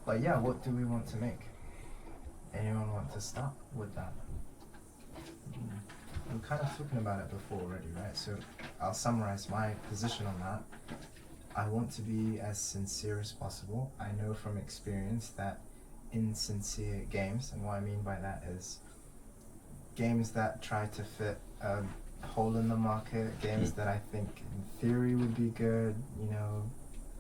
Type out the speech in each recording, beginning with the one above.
But yeah, what do we want to make? Anyone want to start with that? We were kind of talking about it before already, right? So I'll summarize my position on that. I want to be as sincere as possible. I know from experience that insincere games, and what I mean by that is games that try to fit a hole in the market, games that I think in theory would be good, you know,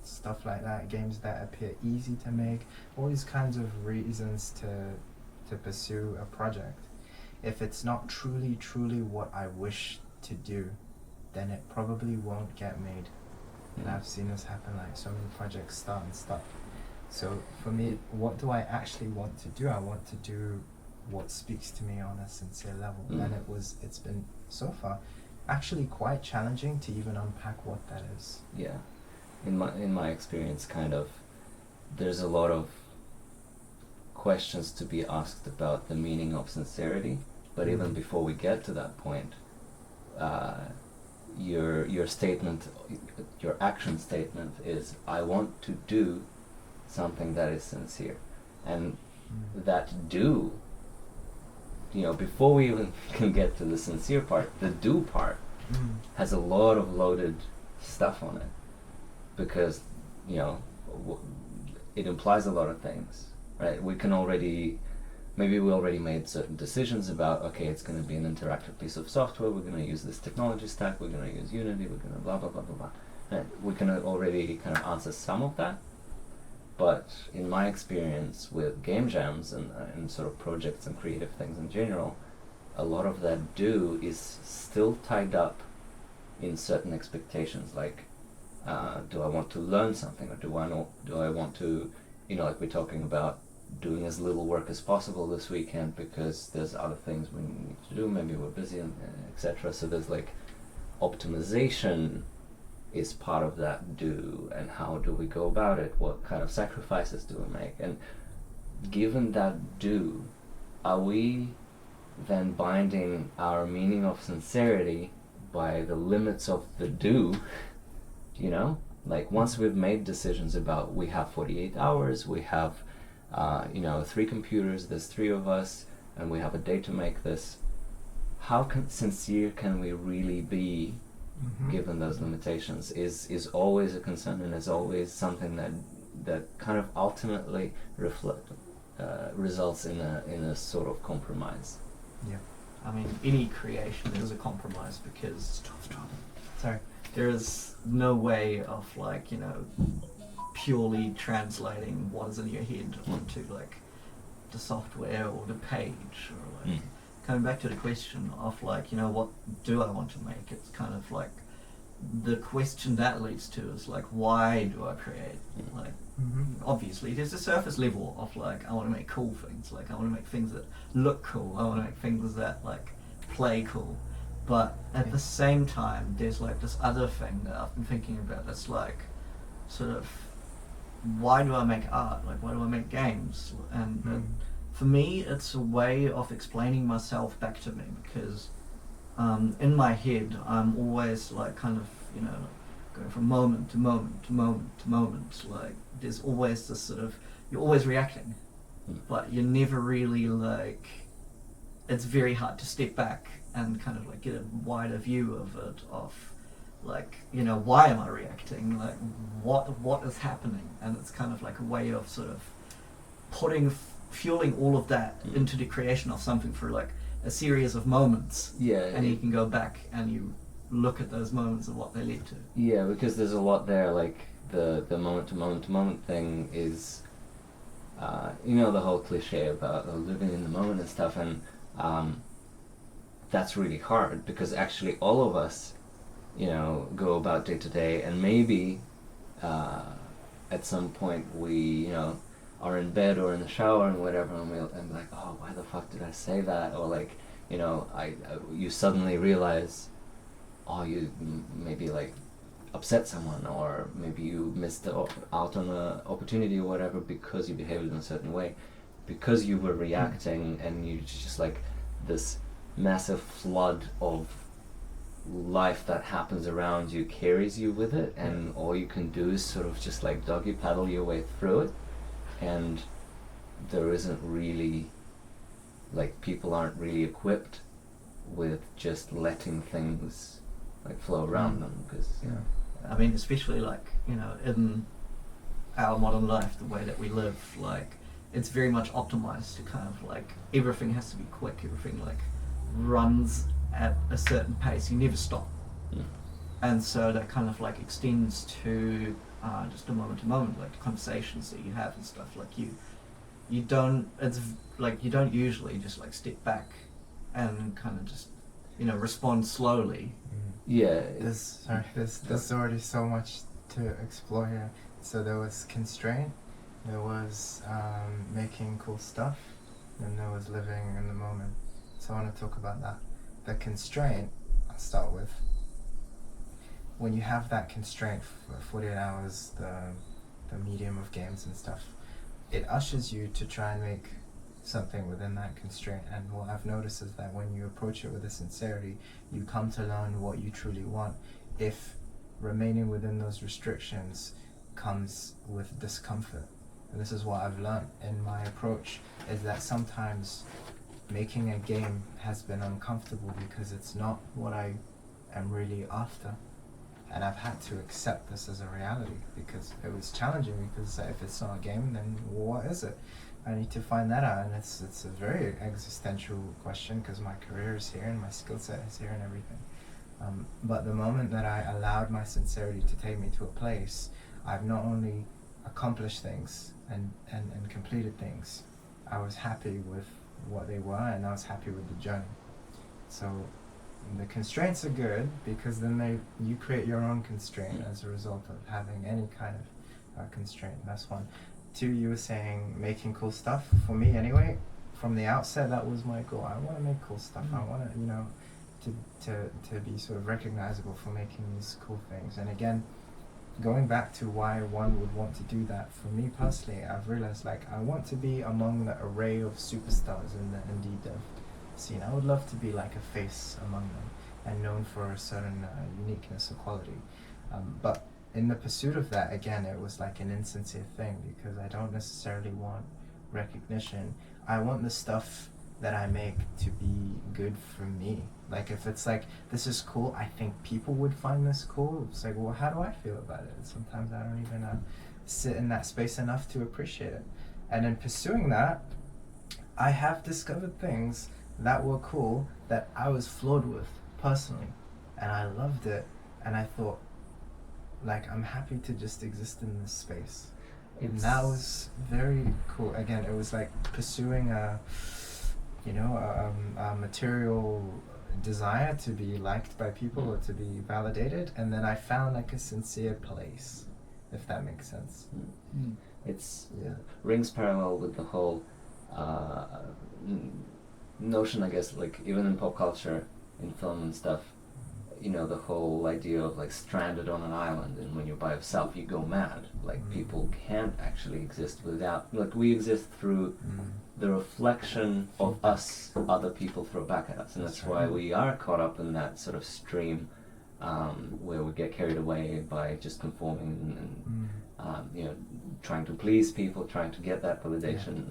stuff like that, games that appear easy to make, all these kinds of reasons to pursue a project. If it's not truly what I wish to do, then it probably won't get made. And I've seen this happen, like so many projects start and stop. So for me, what do I actually want to do? I want to do what speaks to me on a sincere level. And it's been so far actually quite challenging to even unpack what that is. Yeah. In my experience, kind of, there's a lot of questions to be asked about the meaning of sincerity, but even before we get to that point, your statement, your action statement is, I want to do something that is sincere. And that do, you know, before we even can get to the sincere part, the do part has a lot of loaded stuff on it, because, you know, it implies a lot of things, right? We already made certain decisions about, okay, it's going to be an interactive piece of software, we're going to use this technology stack, we're going to use Unity, we're going to blah blah blah blah blah. Right? We can already kind of answer some of that, but in my experience with game jams and sort of projects and creative things in general, a lot of that do is still tied up in certain expectations, like, do I want to learn something, or do I want to, you know, like we're talking about doing as little work as possible this weekend because there's other things we need to do, maybe we're busy, and etc. So there's like optimization is part of that do, and how do we go about it, what kind of sacrifices do we make, and given that do, are we then binding our meaning of sincerity by the limits of the do? You know, like once we've made decisions about, we have 48 hours, we have you know, 3 computers, there's 3 of us, and we have a day to make this, how sincere can we really be given those limitations is always a concern, and is always something that kind of ultimately results in a sort of compromise. Yeah. I mean, any creation is a compromise, because there is no way of, like, you know, purely translating what is in your head onto like the software or the page, or like coming back to the question of, like, you know, what do I want to make? It's kind of like the question that leads to is like, why do I create? Like, obviously there's a surface level of, like, I want to make cool things, like I want to make things that look cool, I want to make things that like play cool, but at the same time there's like this other thing that I've been thinking about that's like, sort of, why do I make art? Like, why do I make games? And for me, it's a way of explaining myself back to me, because in my head, I'm always like kind of, you know, going from moment to moment to moment to moment. Like, there's always this sort of, you're always reacting, but you're never really like, it's very hard to step back and kind of like get a wider view of it, of like, you know, why am I reacting? Like, what is happening? And it's kind of like a way of sort of fueling all of that into the creation of something through like a series of moments. Yeah. And you can go back and you look at those moments and what they led to. Yeah, because there's a lot there, like the moment to moment to moment thing is, you know, the whole cliche about living in the moment and stuff, and that's really hard, because actually all of us, you know, go about day to day, and maybe at some point we, you know, are in bed or in the shower and whatever, and we'll and like, oh, why the fuck did I say that? Or like, you know, you suddenly realize, oh, you maybe like upset someone, or maybe you missed out on an opportunity or whatever because you behaved in a certain way, because you were reacting, and you just like this massive flood of life that happens around you carries you with it, and all you can do is sort of just like doggy paddle your way through it. and there isn't really, like, people aren't really equipped with just letting things like flow around them, because I mean, especially like, you know, in our modern life, the way that we live, like, it's very much optimized to kind of like, everything has to be quick, everything like runs at a certain pace, you never stop. Mm. And so that kind of like extends to just a moment to moment, like the conversations that you have and stuff. Like you don't, like you don't usually just like step back and kind of just, you know, respond slowly. yeah, There's already so much to explore here. So there was constraint, there was making cool stuff, and there was living in the moment. So I want to talk about that. The constraint, I'll start with. When you have that constraint for 48 hours, the medium of games and stuff, it ushers you to try and make something within that constraint. And what I've noticed is that when you approach it with a sincerity, you come to learn what you truly want. If remaining within those restrictions comes with discomfort, and this is what I've learned in my approach, is that sometimes making a game has been uncomfortable because it's not what I am really after. And I've had to accept this as a reality because it was challenging, because if it's not a game, then what is it? I need to find that out, and it's a very existential question because my career is here and my skill set is here and everything. But the moment that I allowed my sincerity to take me to a place, I've not only accomplished things and completed things, I was happy with what they were, and I was happy with the journey. So the constraints are good because then you create your own constraint as a result of having any kind of constraint. That's one. Two, you were saying making cool stuff. For me anyway, from the outset, that was my goal. I want to make cool stuff. I want to, you know, to be sort of recognizable for making these cool things. And again, going back to why one would want to do that, for me personally, I've realized like I want to be among the array of superstars in the indie dev scene. I would love to be like a face among them and known for a certain uniqueness or quality. But in the pursuit of that, again, it was like an insincere thing because I don't necessarily want recognition. I want the stuff that I make to be good for me. Like if it's like, this is cool, I think people would find this cool. It's like, well, how do I feel about it? Sometimes I don't even sit in that space enough to appreciate it. And in pursuing that, I have discovered things that were cool that I was flawed with personally, and I loved it, and I thought, like, I'm happy to just exist in this space. And that was very cool. Again, it was like pursuing a material desire to be liked by people or to be validated, and then I found like a sincere place, if that makes sense. It's rings parallel with the whole notion, I guess, like even in pop culture, in film and stuff, you know, the whole idea of like stranded on an island, and when you're by yourself you go mad. Like people can't actually exist without, like we exist through the reflection of us other people throw back at us, and that's why we are caught up in that sort of stream where we get carried away by just conforming and you know, trying to please people, trying to get that validation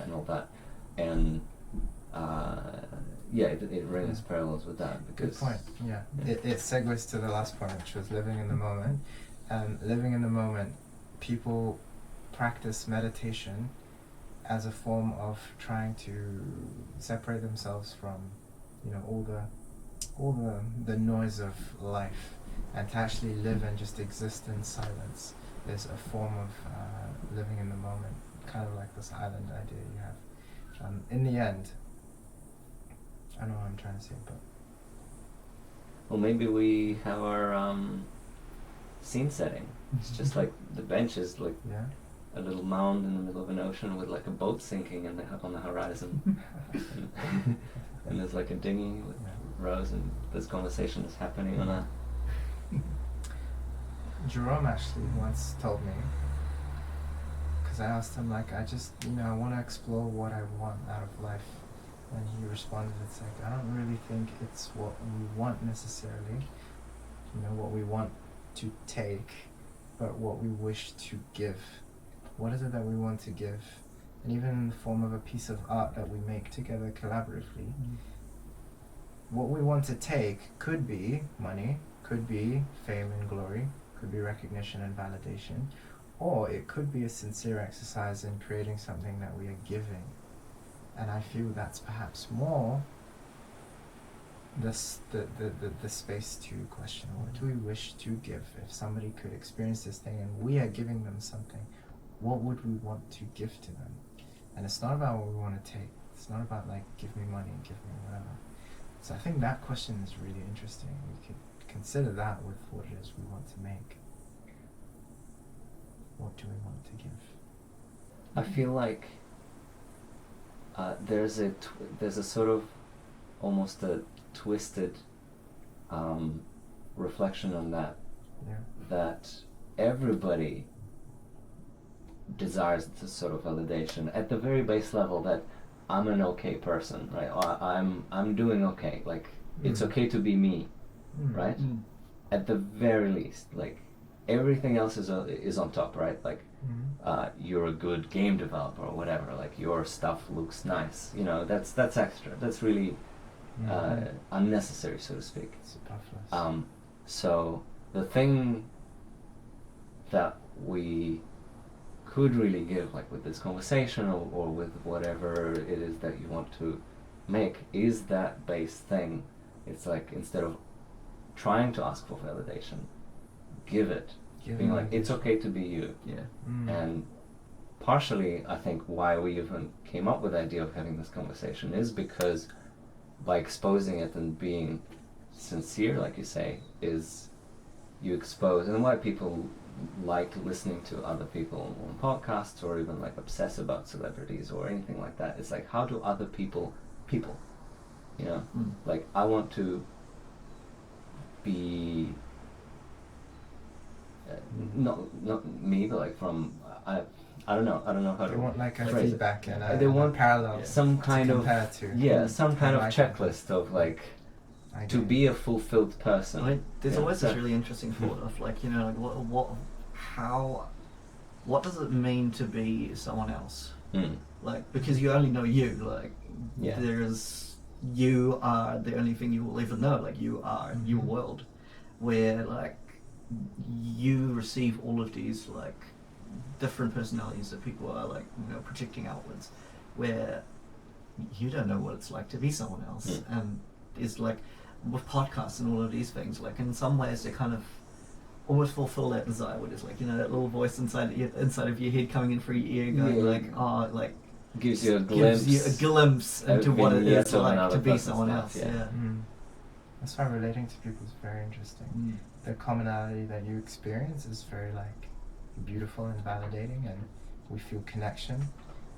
and all that. And it rings parallels with that. Because good point. It segues to the last point, which was living in the moment. Living in the moment, people practice meditation as a form of trying to separate themselves from, you know, all the noise of life, and to actually live and just exist in silence is a form of living in the moment, kind of like this island idea you have. In the end, I don't know what I'm trying to say, but... Well, maybe we have our scene setting. It's just like the bench is like a little mound in the middle of an ocean with like a boat sinking on the horizon. and there's like a dinghy with rows, and this conversation is happening on a... Jerome actually once told me, because I asked him, like, I want to explore what I want out of life. And he responded, it's like, I don't really think it's what we want necessarily, you know, what we want to take, but what we wish to give. What is it that we want to give? And even in the form of a piece of art that we make together collaboratively, what we want to take could be money, could be fame and glory, could be recognition and validation, or it could be a sincere exercise in creating something that we are giving. And I feel that's perhaps more the space to question, what do we wish to give? If somebody could experience this thing and we are giving them something, what would we want to give to them? And it's not about what we want to take. It's not about like, give me money, give me whatever. So I think that question is really interesting. We could consider that with what it is we want to make. What do we want to give? I feel like there's a sort of almost a twisted reflection on that. Yeah. That everybody desires this sort of validation at the very base level, that I'm an okay person, right? Or I'm doing okay. Like it's okay to be me, right? At the very least, like everything else is on top, right? Like you're a good game developer or whatever. Like your stuff looks nice. You know, that's extra. That's really unnecessary, so to speak. Superfluous. So the thing that we could really give, like with this conversation or with whatever it is that you want to make, is that base thing. It's like, instead of trying to ask for validation, give it. Being like, it's okay to be you. Yeah. And partially, I think why we even came up with the idea of having this conversation is because by exposing it and being sincere, like you say, is you expose, and why people like listening to other people on podcasts or even like obsess about celebrities or anything like that. It's like, how do other people, you know, like I want to be not me, but like from I don't know how They to want like a phrase it. feedback and They a want parallel some kind of compare to. some kind of Like checklist of like I to get be it. a fulfilled person. I mean, there's Yeah, always so- this really interesting thought of like, you know, like what does it mean to be someone else? Like, because you only know you, like, Yeah. you are the only thing you will ever know, like, you are your world, where, like, you receive all of these, like, different personalities that people are, like, you know, projecting outwards, where you don't know what it's like to be someone else. And it's like, with podcasts and all of these things, like, in some ways they kind of almost fulfill that desire, where it's like, you know, that little voice inside of your head coming in through your ear going like, oh, like, gives you a glimpse into what it vignette is of like another to be person's someone life, else. yeah. Yeah. That's why relating to people is very interesting. The commonality that you experience is very like beautiful and validating, and we feel connection,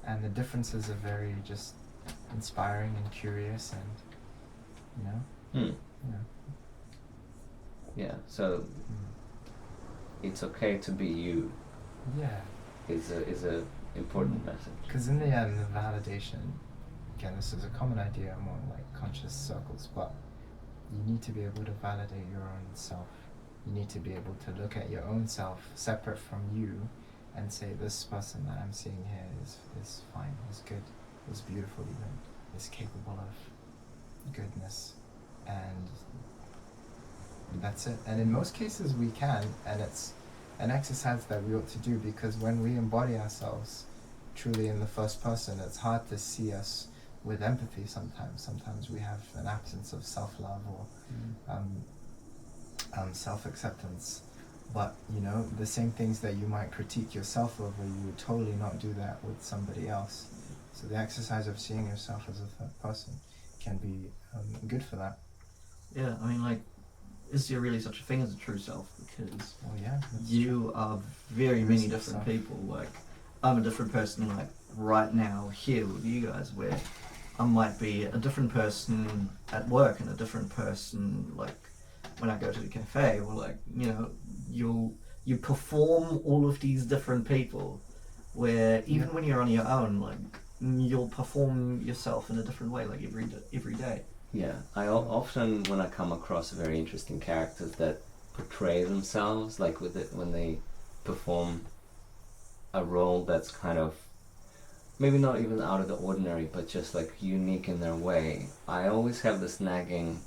and the differences are very just inspiring and curious, and Yeah, so it's okay to be you yeah. is a important message. Because in the end, the validation, again, this is a common idea among like conscious circles, but you need to be able to validate your own self. You need to be able to look at your own self separate from you and say, this person that I'm seeing here is fine, is good, is beautiful even, is capable of goodness. And that's it. And in most cases we can, and it's an exercise that we ought to do, because when we embody ourselves truly in the first person, it's hard to see us with empathy sometimes. Sometimes we have an absence of self-love or self-acceptance. But, you know, the same things that you might critique yourself over, you would totally not do that with somebody else. So the exercise of seeing yourself as a third person can be good for that. Yeah, I mean, like, is there really such a thing as a true self? Because Well, yeah. that's you are very There many is different self. people. Like, I'm a different person, like, right now here with you guys, where I might be a different person at work and a different person, like, when I go to the cafe, or, like, you know, you perform all of these different people, where even when you're on your own, like, you'll perform yourself in a different way, like, every day. Yeah, I often, when I come across very interesting characters that portray themselves, like with it when they perform a role that's kind of maybe not even out of the ordinary, but just like unique in their way, I always have this nagging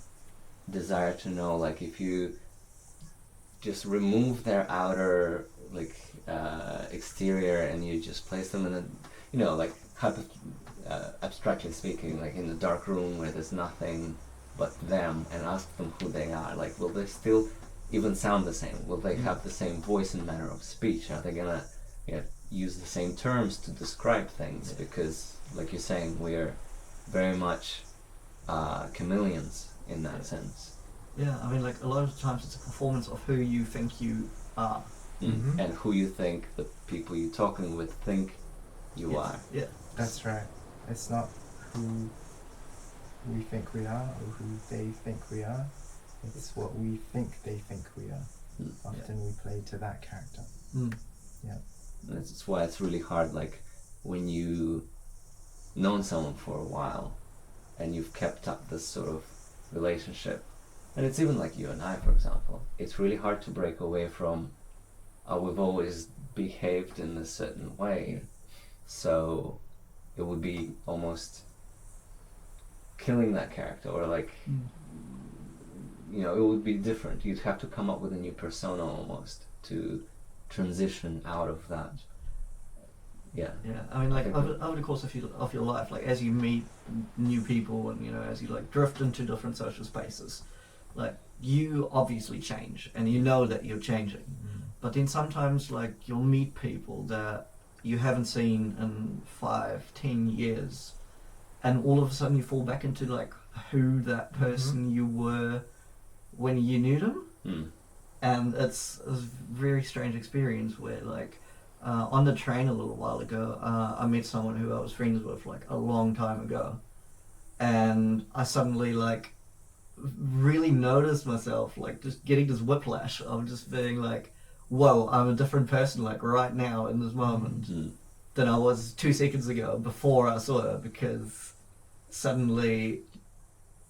desire to know, like, if you just remove their outer like exterior and you just place them in a, you know, like abstractly speaking, like in the dark room where there's nothing but them, and ask them who they are, like, will they still even sound the same? Will they have the same voice and manner of speech? Are they gonna, you know, use the same terms to describe things? Because, like you're saying, we are very much chameleons in that sense. Yeah, I mean, like, a lot of times it's a performance of who you think you are. Mhm. And who you think the people you're talking with think you Yes. are. Yeah. That's right. It's not who we think we are or who they think we are. It's what we think they think we are. Mm. Often we play to that character. Mm. Yeah. And that's why it's really hard, like, when you known someone for a while and you've kept up this sort of relationship, and it's even like you and I, for example, it's really hard to break away from, we've always behaved in a certain way, so it would be almost killing that character, or like, you know, it would be different. You'd have to come up with a new persona almost to transition out of that. Yeah. Yeah, I mean, like, think over the course of your life, like, as you meet new people and, you know, as you, like, drift into different social spaces, like, you obviously change, and you know that you're changing. But then sometimes, like, you'll meet people that you haven't seen in 5-10 years, and all of a sudden you fall back into, like, who that person you were when you knew them. Mm. And it's a very strange experience where, like, on the train a little while ago, I met someone who I was friends with, like, a long time ago, and I suddenly, like, really noticed myself, like, just getting this whiplash of just being like, whoa, I'm a different person, like, right now in this moment Mm. than I was 2 seconds ago before I saw her, because suddenly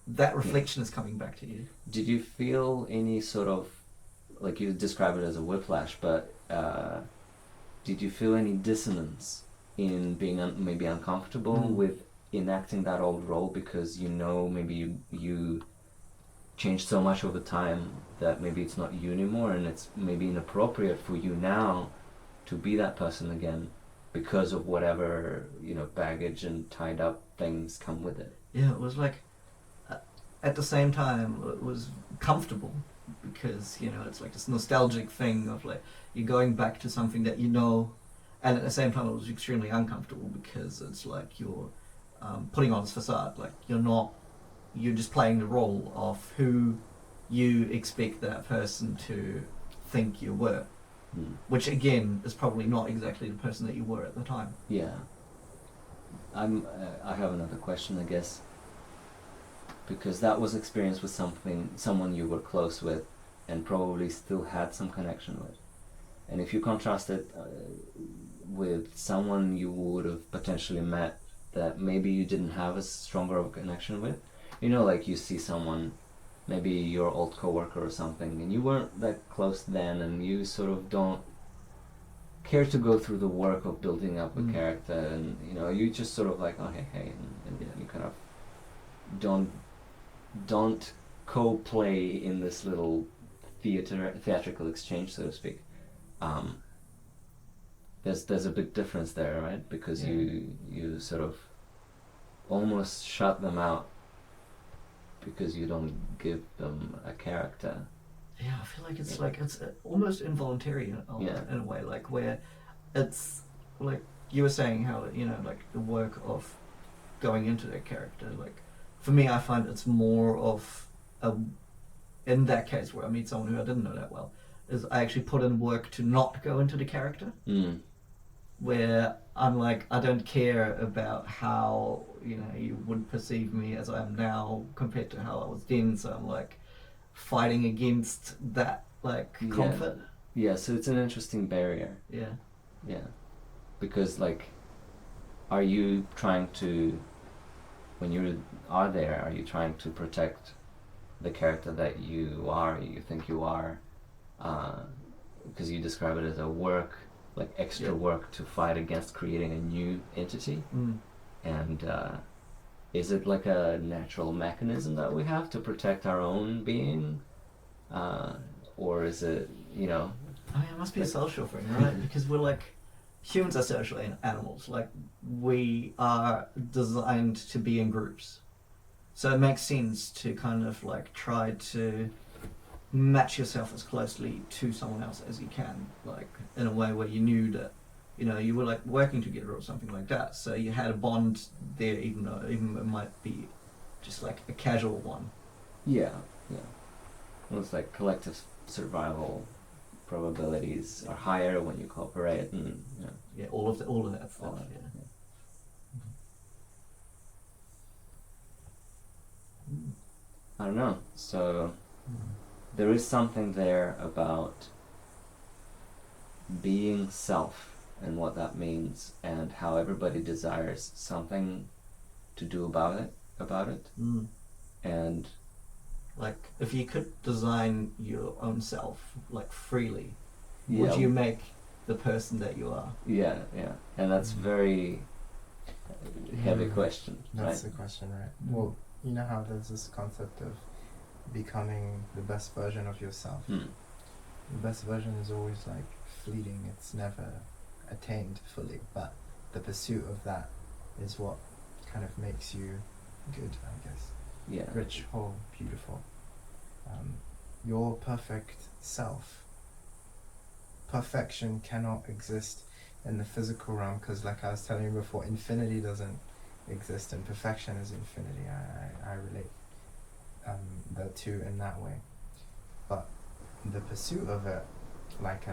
that reflection is coming back to you. Did you feel any sort of, like, you describe it as a whiplash, but did you feel any dissonance in being maybe uncomfortable with enacting that old role, because you know maybe you changed so much over time that maybe it's not you anymore, and it's maybe inappropriate for you now to be that person again because of whatever, you know, baggage and tied up things come with it? Yeah, it was like, at the same time, it was comfortable, because, you know, it's like this nostalgic thing of, like, you're going back to something that you know, and at the same time it was extremely uncomfortable, because it's like you're putting on this facade, like, you're just playing the role of who you expect that person to think you were, which again is probably not exactly the person that you were at the time. Yeah. I have another question, I guess, because that was experience with someone you were close with and probably still had some connection with. And if you contrast it with someone you would have potentially met that maybe you didn't have as stronger of a connection with, you know, like, you see someone, maybe your old coworker or something, and you weren't that close then, and you sort of don't care to go through the work of building up a character, and, you know, you just sort of like, oh, hey, and you kind of don't co-play in this little theatrical exchange, so to speak. There's a big difference there, right? Because you sort of almost shut them out because you don't give them a character. Yeah, I feel like it's like, it's almost involuntary in a way, like, where it's like you were saying how, you know, like, the work of going into that character, like, for me, I find it's more of in that case where I meet someone who I didn't know that well, is I actually put in work to not go into the character, where I'm like, I don't care about how, you know, you would perceive me as I am now compared to how I was then, so I'm like fighting against that, like, comfort. Yeah, so it's an interesting barrier. Yeah. Because, like, are you trying to, when you are there, are you trying to protect the character that you think you are, because you describe it as a work like extra Yeah. work to fight against creating a new entity? Mm. And is it like a natural mechanism that we have to protect our own being? Or is it, you know, I mean, it must be a Like- social thing, right? Because we're like, humans are social animals. Like, we are designed to be in groups. So it makes sense to kind of like try to match yourself as closely to someone else as you can, like in a way where you knew that, you know, you were like working together or something like that. So you had a bond there, even though even it might be just like a casual one. yeah, yeah. Well, it's like collective survival probabilities are higher when you cooperate, and Yeah, all of that all stuff. that, Yeah. I don't know. So Mm. there is something there about being self and what that means, and how everybody desires something to do about it, Mm. and Like, if you could design your own self like freely, yeah, would you make the person that you are? yeah, and that's Mm. very heavy Mm. question, That's right? the question, right? Well, you know how there's this concept of becoming the best version of yourself. Hmm. The best version is always like fleeting, it's never attained fully, but the pursuit of that is what kind of makes you good, I guess. Yeah. Rich, whole, beautiful. Your perfect self. Perfection cannot exist in the physical realm because, like I was telling you before, infinity doesn't exist and perfection is infinity. I relate the two in that way. But the pursuit of it, like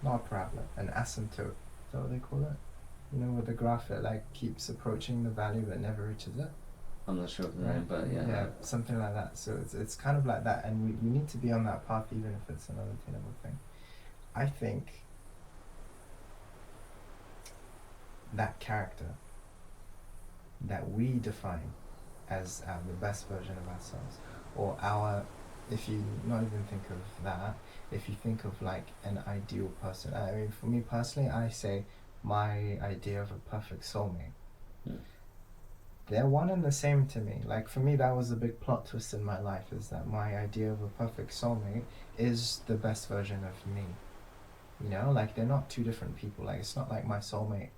not a parabola, an asymptote, is that what they call it? You know, with the graph, it like keeps approaching the value but never reaches it. I'm not sure of the Right. name, but yeah. Yeah, something like that. So it's kind of like that, and we need to be on that path even if it's an unattainable thing. I think that character that we define as the best version of ourselves, or our, if you not even think of that, if you think of like an ideal person. I mean, for me personally, I say my idea of a perfect soulmate. Hmm. They're one and the same to me. Like for me, that was a big plot twist in my life, is that my idea of a perfect soulmate is the best version of me. You know, like they're not two different people. Like it's not like my soulmate,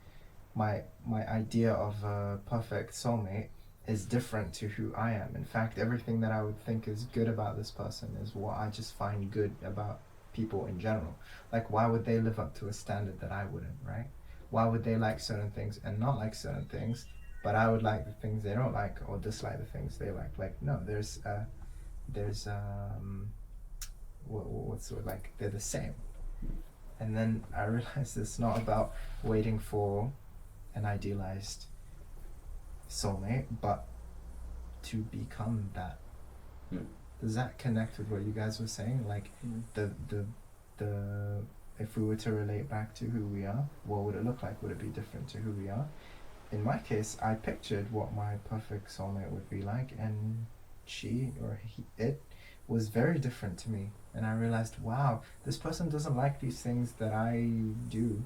my idea of a perfect soulmate is different to who I am. In fact, everything that I would think is good about this person is what I just find good about people in general. Like why would they live up to a standard that I wouldn't, right? Why would they like certain things and not like certain things, but I would like the things they don't like or dislike the things they like? Like no, there's what's the word, like they're the same. And then I realized it's not about waiting for an idealized soulmate, but to become that. Hmm. Does that connect with what you guys were saying? Like Mm. the if we were to relate back to who we are, what would it look like? Would it be different to who we are? In my case, I pictured what my perfect soulmate would be like, and it was very different to me. And I realized, wow, this person doesn't like these things that I do.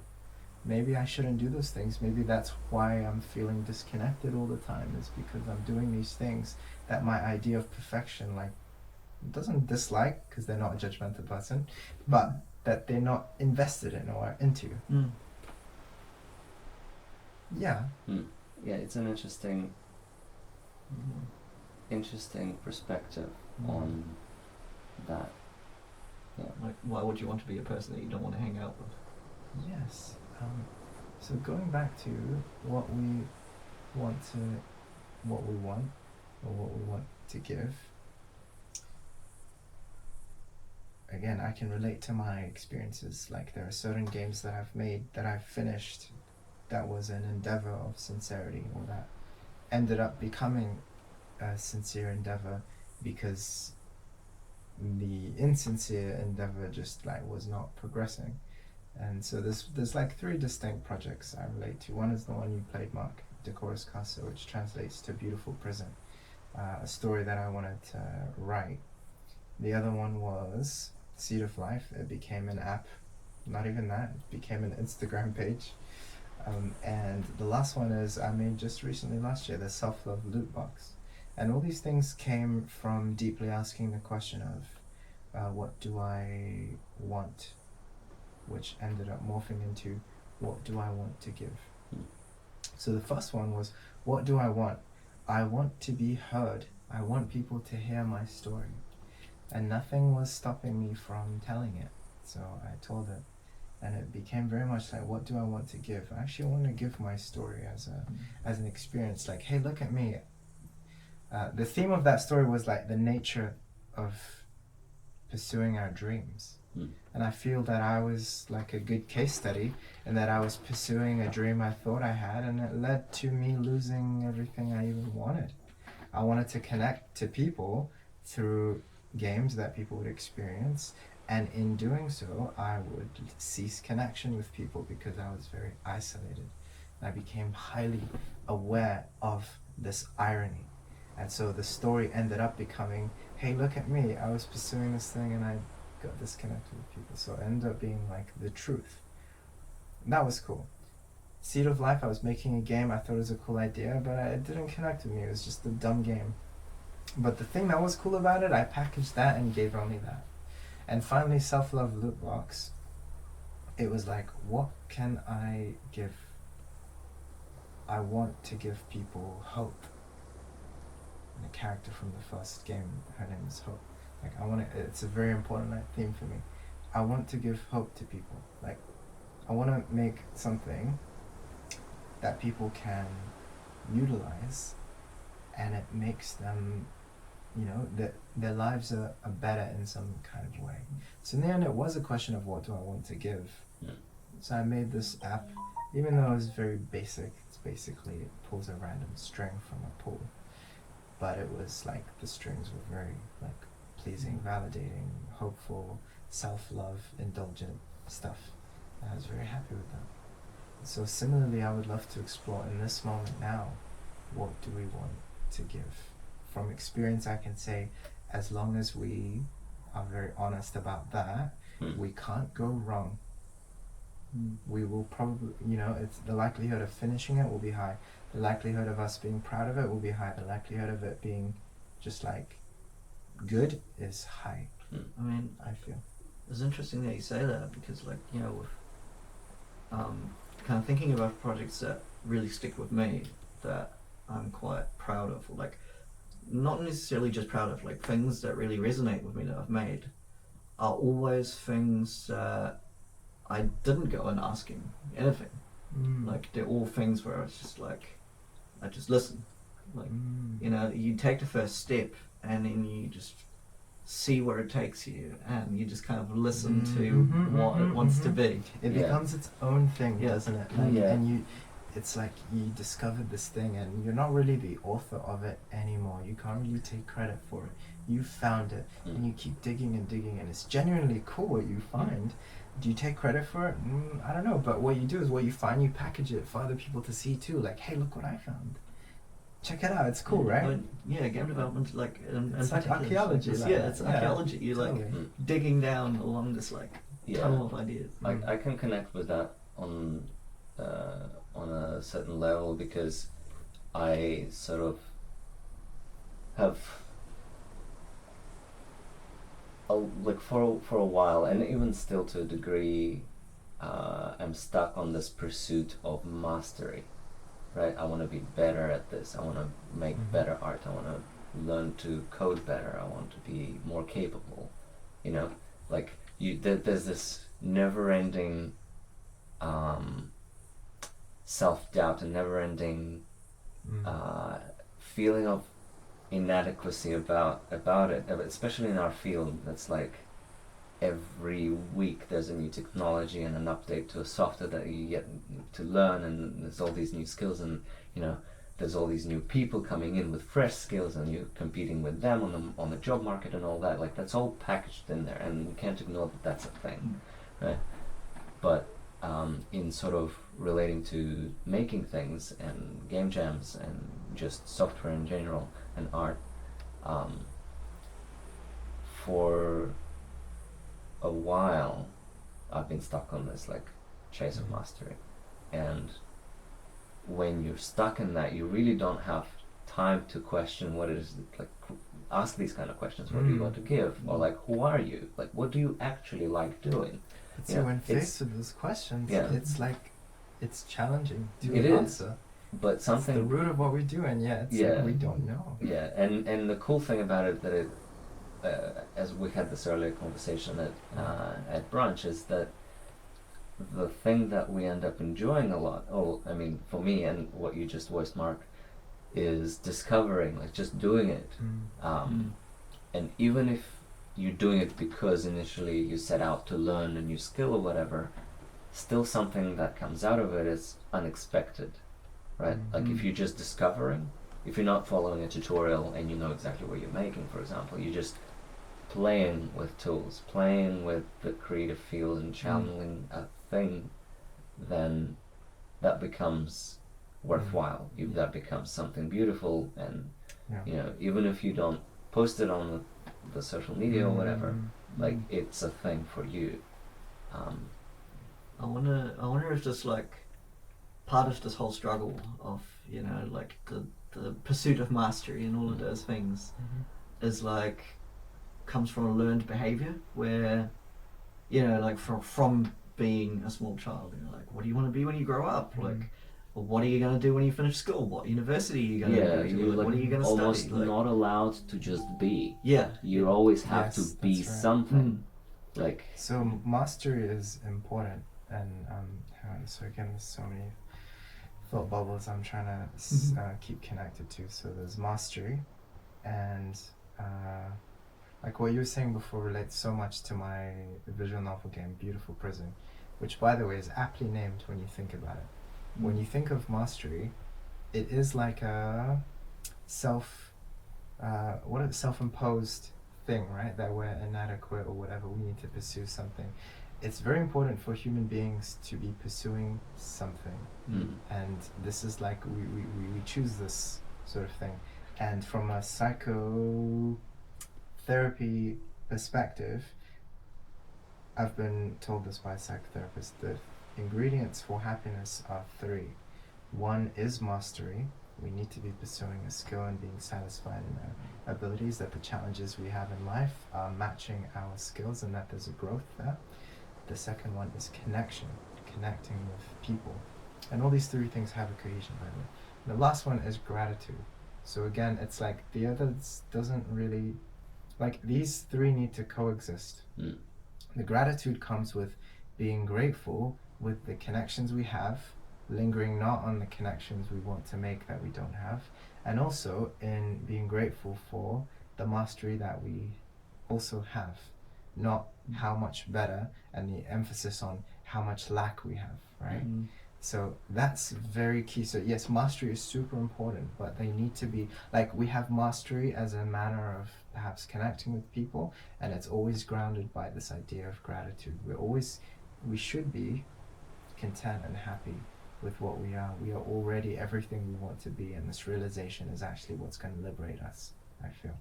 Maybe I shouldn't do those things. Maybe that's why I'm feeling disconnected all the time, is because I'm doing these things that my idea of perfection, like, doesn't dislike, because they're not a judgmental person, but that they're not invested in or into. Mm. Yeah. Yeah, it's an interesting Mm. perspective Mm. on that. Yeah. Like, why would you want to be a person that you don't want to hang out with? Yes. So going back to what we want, or what we want to give. Again, I can relate to my experiences. Like there are certain games that I've made, that I've finished, that was an endeavor of sincerity, or that ended up becoming a sincere endeavor because the insincere endeavor just like was not progressing. And so there's like three distinct projects I relate to. One is the one you played, Mark, Decorous Castle, which translates to Beautiful Prison, a story that I wanted to write. The other one was Seed of Life. It became an app not even that. It became an Instagram page. And the last one is I made just recently last year, the self-love loot box. And all these things came from deeply asking the question of what do I want, which ended up morphing into what do I want to give. So the first one was, what do I want? I want to be heard. I want people to hear my story. And nothing was stopping me from telling it. So I told it. And it became very much like, what do I want to give? I actually want to give my story as an experience. Like, hey, look at me. The theme of that story was like the nature of pursuing our dreams. And I feel that I was like a good case study in that I was pursuing a dream I thought I had, and it led to me losing everything I even wanted. I wanted to connect to people through games that people would experience, and in doing so, I would cease connection with people because I was very isolated. I became highly aware of this irony. And so the story ended up becoming, hey, look at me, I was pursuing this thing and I got disconnected with people. So it ended up being like the truth. And that was cool. Seed of Life, I was making a game, I thought it was a cool idea, but it didn't connect with me, it was just a dumb game. But the thing that was cool about it, I packaged that and gave only that. And finally, Self-Love Loot Box, it was like, what can I give? I want to give people hope. And a character from the first game, her name is Hope. Like, it's a very important theme for me. I want to give hope to people. Like, I want to make something that people can utilize, and it makes them, that their lives are better in some kind of way. So in the end, it was a question of what do I want to give. Yeah. So I made this app, even though it's very basic. It's basically, it pulls a random string from a pool. But it was like, the strings were very like pleasing, validating, hopeful, self-love, indulgent stuff. And I was very happy with that. So similarly, I would love to explore in this moment now, what do we want to give? From experience, I can say, as long as we are very honest about that, we can't go wrong. We will probably, it's the likelihood of finishing it will be high. The likelihood of us being proud of it will be high. The likelihood of it being just like good is high. I mean, I feel. it's interesting that you say that because, like, with kind of thinking about projects that really stick with me, that I'm quite proud of, like, not necessarily just proud of, like, things that really resonate with me that I've made are always things that I didn't go and ask him anything. Like, they're all things where it's just like, I just listen. Like, you take the first step and then you just see where it takes you, and you just kind of listen to what it wants to be. It becomes its own thing, doesn't it? Like, Yeah. And it's like you discovered this thing and you're not really the author of it anymore. You can't really take credit for it. You found it and you keep digging and digging, and it's genuinely cool what you find. Do you take credit for it? I don't know, but what you do is what you find, you package it for other people to see too. Like, hey, look what I found. Check it out, it's cool, right? I mean, game development, like, It's like archaeology. It's, like yeah, that. it's archaeology. You're like Totally. digging down along this like tunnel of ideas. I can connect with that on a certain level, because I sort of have like for a while, and even still to a degree, I'm stuck on this pursuit of mastery. Right, I want to be better at this. I want to make better art. I want to learn to code better. I want to be more capable. Like there's this never-ending self-doubt and never-ending feeling of inadequacy about it, especially in our field. That's like every week there's a new technology and an update to a software that you get to learn, and there's all these new skills, and there's all these new people coming in with fresh skills, and you're competing with them on the job market and all that. Like, that's all packaged in there, and you can't ignore that that's a thing, right? But in sort of relating to making things and game jams and just software in general and art, for a while I've been stuck on this like chase of mastery, and when you're stuck in that, you really don't have time to question what it is, like ask these kind of questions. What do you want to give, or like who are you? Like what do you actually like doing? But You so know, when it's- faced with those questions, Yeah. it's like it's challenging to It is. answer. But It's the something, root of what we do, and yet it's Yeah. like we don't know. yeah, and the cool thing about it that it, as we had this earlier conversation at brunch, is that the thing that we end up enjoying a lot, I mean, for me, and what you just voiced, Mark, is discovering, like just doing it. And even if you're doing it because initially you set out to learn a new skill or whatever, still something that comes out of it is unexpected, right? Like if you're just discovering, if you're not following a tutorial and you know exactly what you're making, for example, you're just playing with tools, playing with the creative field and channeling a thing, then that becomes worthwhile. That becomes something beautiful, and Yeah. you know, even if you don't post it on the social media or whatever, like it's a thing for you. I wonder if just like part of this whole struggle of, you know, like the pursuit of mastery and all of those things is like comes from a learned behavior where, you know, like from being a small child, you know, like what do you want to be when you grow up? Like, well, what are you going to do when you finish school? What university are you going to Yeah, go to? you're Like, like what are you going to almost study? Like, not allowed to just be. yeah, You always have Yes, to be that's right. something. Like So mastery is important, and so again, there's so many thought bubbles I'm trying to keep connected to. So there's mastery, and like what you were saying before relates so much to my visual novel game, Beautiful Prison, which by the way is aptly named when you think about it. When you think of mastery, it is like a self-imposed thing, right? That we're inadequate or whatever, we need to pursue something. It's very important for human beings to be pursuing something, and this is like we choose this sort of thing. And from a psychotherapy perspective, I've been told this by a psychotherapist, the ingredients for happiness are 3. One is mastery. We need to be pursuing a skill and being satisfied in our abilities, that the challenges we have in life are matching our skills and that there's a growth there. The second one is connection, connecting with people. And all these 3 things have a cohesion, by the way. And the last one is gratitude. So again, it's like the others doesn't really, like these 3 need to coexist. The gratitude comes with being grateful with the connections we have, lingering not on the connections we want to make that we don't have, and also in being grateful for the mastery that we also have, not how much better, and the emphasis on how much lack we have, right? So that's very key. So yes, mastery is super important, but they need to be, like, we have mastery as a manner of perhaps connecting with people, and it's always grounded by this idea of gratitude. We should be content and happy with what we are. We are already everything we want to be, and this realization is actually what's going to liberate us, I feel.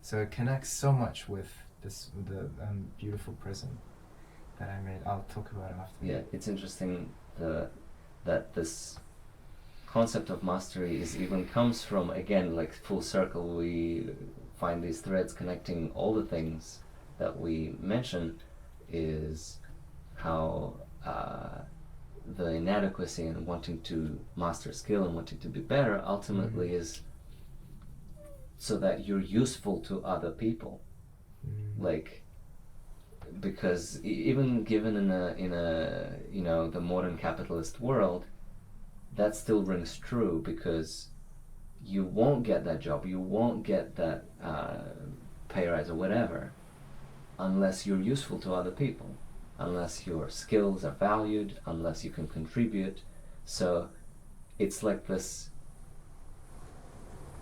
So it connects so much with the Beautiful Prison that I made. I'll talk about it after. yeah, it's interesting that this concept of mastery comes from, again, like full circle. We find these threads connecting all the things that we mention, is how the inadequacy and wanting to master skill and wanting to be better ultimately is so that you're useful to other people. Like, because even given in a you know, the modern capitalist world, that still rings true, because you won't get that job, you won't get that pay rise or whatever unless you're useful to other people, unless your skills are valued, unless you can contribute. So it's like this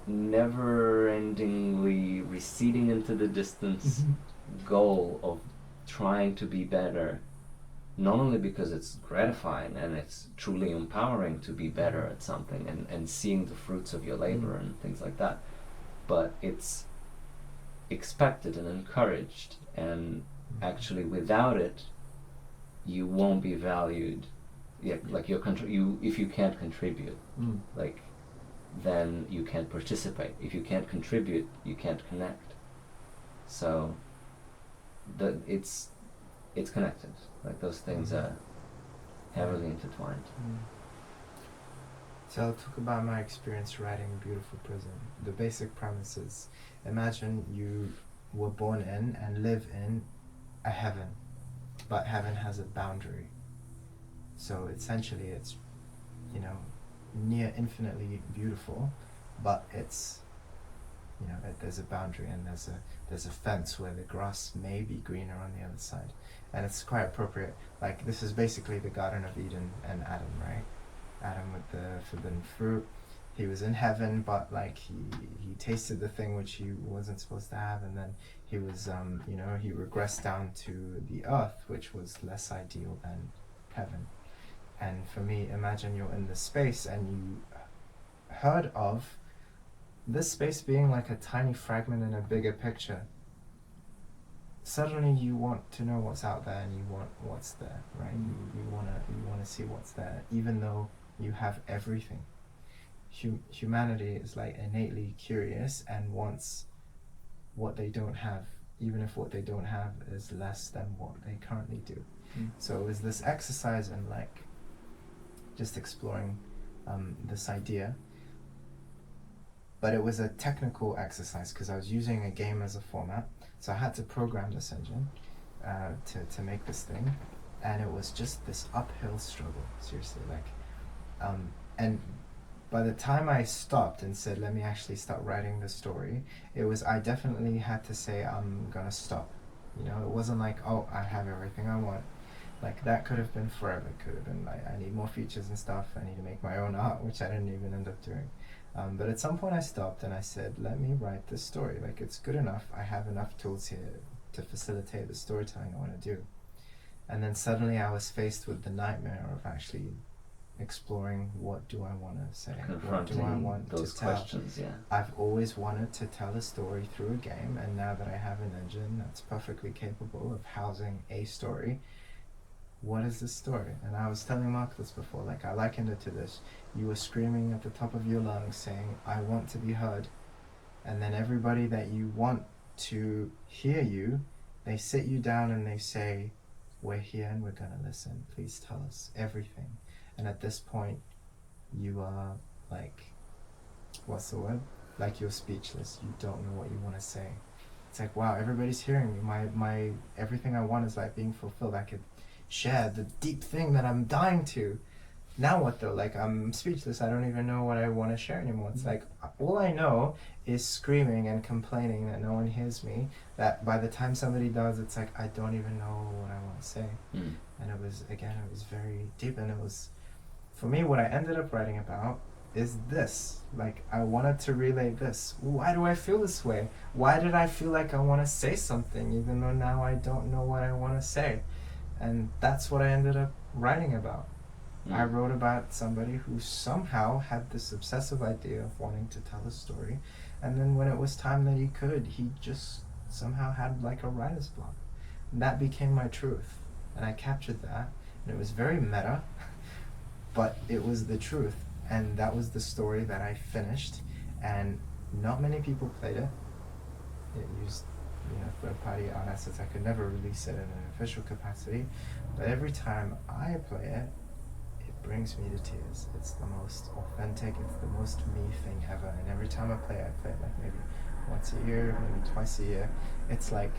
never-endingly receding into the distance goal of trying to be better, not only because it's gratifying and it's truly empowering to be better at something and seeing the fruits of your labor and things like that, but it's expected and encouraged, and actually without it you won't be valued. Yeah, like you if you can't contribute, Mm. like then you can't participate. If you can't contribute, you can't connect. So it's connected. Like those things Mhm. are heavily intertwined. So I'll talk about my experience writing Beautiful Prison. The basic premise is, imagine you were born in and live in a heaven, but heaven has a boundary. So essentially it's, you know, near infinitely beautiful, but it's, you know, there's a boundary and there's a fence where the grass may be greener on the other side. And it's quite appropriate. Like, this is basically the Garden of Eden and Adam, right? Adam with the forbidden fruit. He was in heaven, but like he tasted the thing which he wasn't supposed to have, and then he was you know, he regressed down to the earth, which was less ideal than heaven. And for me, imagine you're in this space and you heard of this space being like a tiny fragment in a bigger picture. Suddenly you want to know what's out there and you want what's there, right? You wanna see what's there, even though you have everything. Humanity is like innately curious and wants what they don't have, even if what they don't have is less than what they currently do. So it was this exercise in like just exploring this idea, but it was a technical exercise because I was using a game as a format, so I had to program this engine to make this thing, and it was just this uphill struggle, seriously, like and by the time I stopped and said, let me actually start writing the story, it was, I definitely had to say, I'm gonna stop. You know, it wasn't like, oh, I have everything I want. Like, that could have been forever. It could have been like, I need more features and stuff. I need to make my own art, which I didn't even end up doing. But at some point I stopped and I said, let me write this story. Like, it's good enough. I have enough tools here to facilitate the storytelling I want to do. And then suddenly I was faced with the nightmare of actually exploring, what do I want to say? What do I want those to tell? questions, yeah. I've always wanted to tell a story through a game, and now that I have an engine that's perfectly capable of housing a story, what is this story? And I was telling Mark this before, like, I likened it to this. You were screaming at the top of your lungs saying, I want to be heard. And then everybody that you want to hear you, they sit you down and they say, we're here and we're going to listen. Please tell us everything. And at this point, you are like, what's the word? Like, you're speechless. You don't know what you want to say. It's like, wow, everybody's hearing me. My everything I want is like being fulfilled. I could share the deep thing that I'm dying to. Now what though? Like, I'm speechless. I don't even know what I want to share anymore. It's like, all I know is screaming and complaining that no one hears me. That by the time somebody does, it's like, I don't even know what I want to say. And it was, again, it was very deep, and it was, for me, what I ended up writing about is this. Like, I wanted to relay this. Why do I feel this way? Why did I feel like I want to say something, even though now I don't know what I want to say? And that's what I ended up writing about. I wrote about somebody who somehow had this obsessive idea of wanting to tell a story, and then when it was time that he could, he just somehow had like a writer's block. And that became my truth, and I captured that, and it was very meta, but it was the truth, and that was the story that I finished, and not many people played it. It used, you know, third-party art assets. I could never release it in an official capacity, but every time I play it, it brings me to tears. It's the most authentic, it's the most me thing ever, and every time I play it like maybe once a year, maybe twice a year. It's like,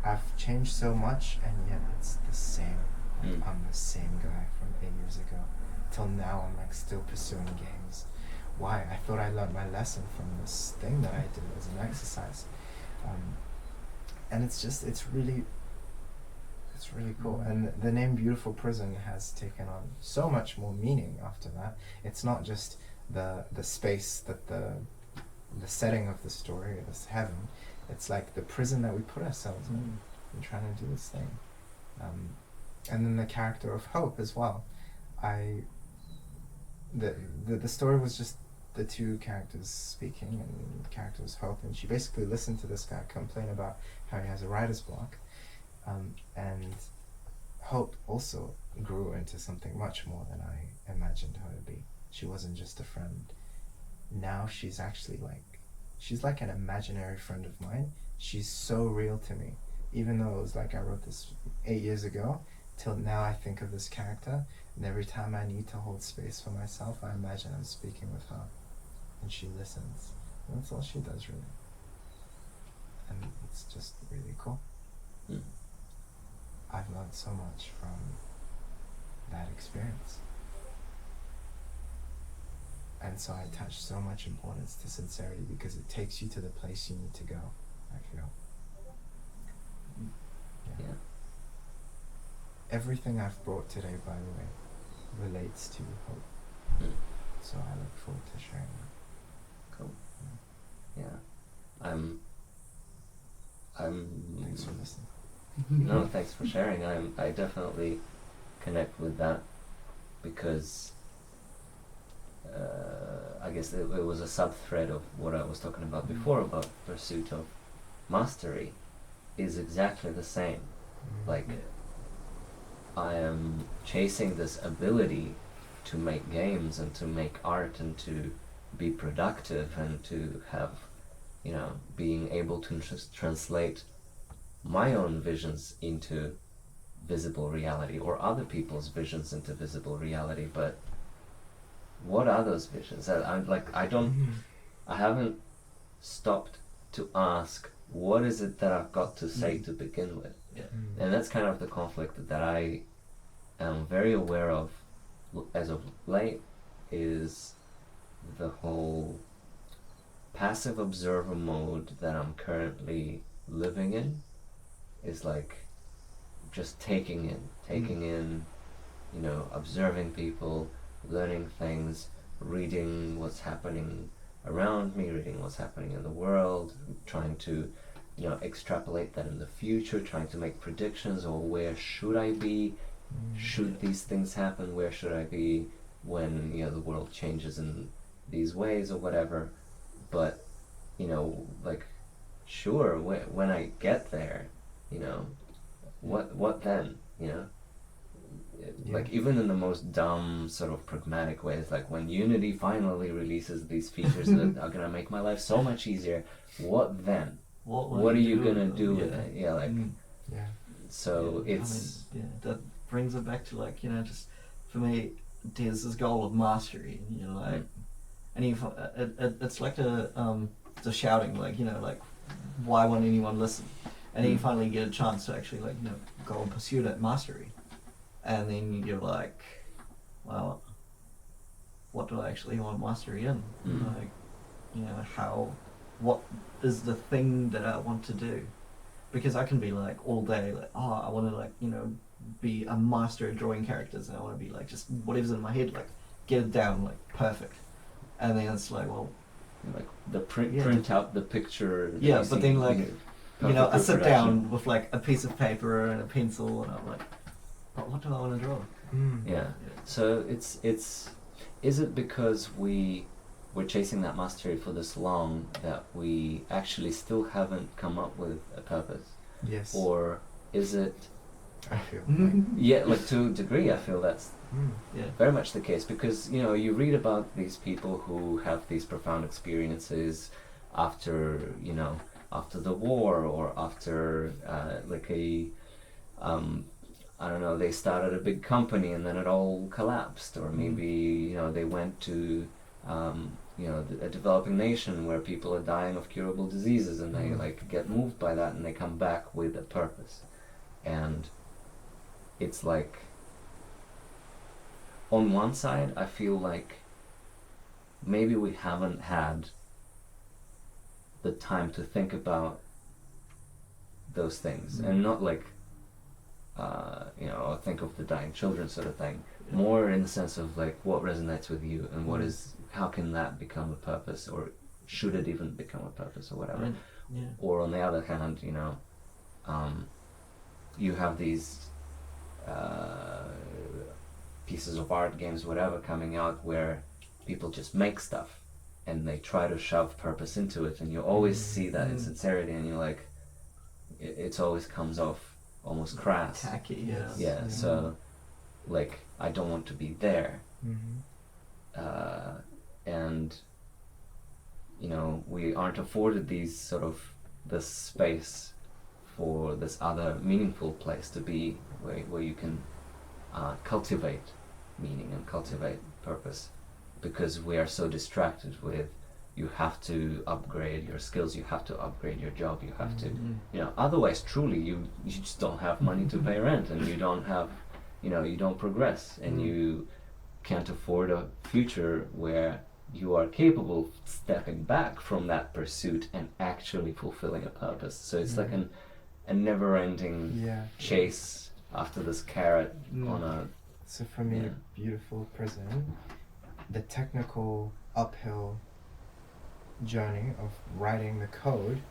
I've changed so much, and yet it's the same. Like, I'm the same guy from 8 years ago. Till now, I'm like still pursuing games. Why? I thought I learned my lesson from this thing that I did as an exercise. And it's just, it's really cool. And the name Beautiful Prison has taken on so much more meaning after that. It's not just the space, that the setting of the story, this heaven. It's like the prison that we put ourselves in trying to do this thing. And then the character of Hope as well. The story was just the two characters speaking, and the character was Hope, and she basically listened to this guy complain about how he has a writer's block, and Hope also grew into something much more than I imagined her to be. She wasn't just a friend. Now she's actually she's like an imaginary friend of mine. She's so real to me. Even though it was like I wrote this 8 years ago, till now I think of this character, and every time I need to hold space for myself, I imagine I'm speaking with her. And she listens. And that's all she does, really. And it's just really cool. Mm. I've learned so much from that experience. And so I attach so much importance to sincerity because it takes you to the place you need to go, I feel. Yeah. Everything I've brought today, by the way, relates to hope. Mm. So I look forward to sharing that. Cool. Yeah. Thanks for listening. No, thanks for sharing. I definitely connect with that because I guess it was a sub-thread of what I was talking about before about pursuit of mastery is exactly the same. Like, I am chasing this ability to make games and to make art and to be productive and to have, being able to translate my own visions into visible reality or other people's visions into visible reality. But what are those visions? I haven't stopped to ask, what is it that I've got to say to begin with? Yeah. And that's kind of the conflict that I am very aware of as of late, is the whole passive observer mode that I'm currently living in is like just taking in, observing people, learning things, reading what's happening around me, reading what's happening in the world, trying to extrapolate that in the future, trying to make predictions, or where should I be, should these things happen, where should I be when the world changes in these ways or whatever. But sure, when I get there, what then, like even in the most dumb sort of pragmatic ways, like when Unity finally releases these features that are gonna make my life so much easier, what then? What are you gonna do with it? Yeah, like so it's that brings it back to just for me, there's this goal of mastery, and and you it's like the shouting, why won't anyone listen? And then you finally get a chance to actually go and pursue that mastery, and then you're like, well, what do I actually want mastery in? What is the thing that I want to do? Because I can be all day I want to be a master at drawing characters, and I want to be just whatever's in my head, get it down perfect. And then it's well, like the print out the picture. But then I sit down with a piece of paper and a pencil, and I'm but what do I want to draw? So it's is it because we're chasing that mastery for this long that we actually still haven't come up with a purpose? Yes. Or is it? I feel. To a degree, I feel that's very much the case, because you read about these people who have these profound experiences after after the war, or after I don't know, they started a big company and then it all collapsed, or maybe they went to a developing nation where people are dying of curable diseases, and they get moved by that, and they come back with a purpose. And it's on one side, I feel like maybe we haven't had the time to think about those things, and not think of the dying children sort of thing, more in the sense of what resonates with you, and what is, how can that become a purpose, or should it even become a purpose, or whatever. Or on the other hand, you have these pieces of art, games, whatever, coming out where people just make stuff and they try to shove purpose into it, and you always see that insincerity, and you're it always comes off almost crass. Tacky, yeah. Yeah, Yeah. so like I don't want to be there. Mm-hmm. And you know, we aren't afforded these sort of this space for this other meaningful place to be where you can cultivate meaning and cultivate purpose, because we are so distracted with you have to upgrade your skills, you have to upgrade your job, you have to, you know, otherwise truly you just don't have money to pay rent, and you don't have, you know, you don't progress, and you can't afford a future where you are capable of stepping back from that pursuit and actually fulfilling a purpose. So it's like a never-ending Yeah. chase after this carrot on a So for me, Yeah. Beautiful Prison, the technical uphill journey of writing the code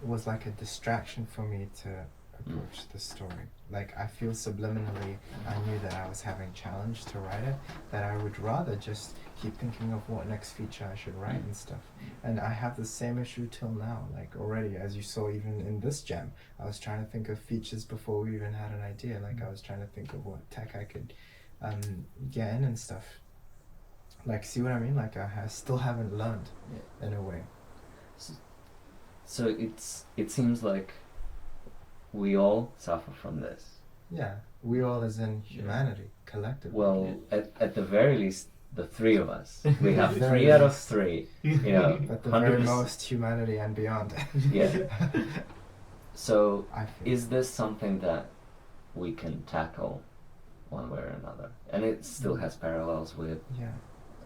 was like a distraction for me to approach the story. Like I feel subliminally, I knew that I was having challenge to write it, that I would rather just keep thinking of what next feature I should write and stuff. And I have the same issue till now. Like already, as you saw, even in this jam, I was trying to think of features before we even had an idea. Like I was trying to think of what tech I could get in and stuff. Like, see what I mean? Like I still haven't learned in a way. So it seems like we all suffer from this. Yeah, we all as in humanity, collectively. Well, at the very least, the three of us. We have Very 3 out of least. 3. You know, At the very 100%. most, humanity and beyond. Yeah. So I feel. is this something that we can tackle one way or another? And it still has parallels with Yeah.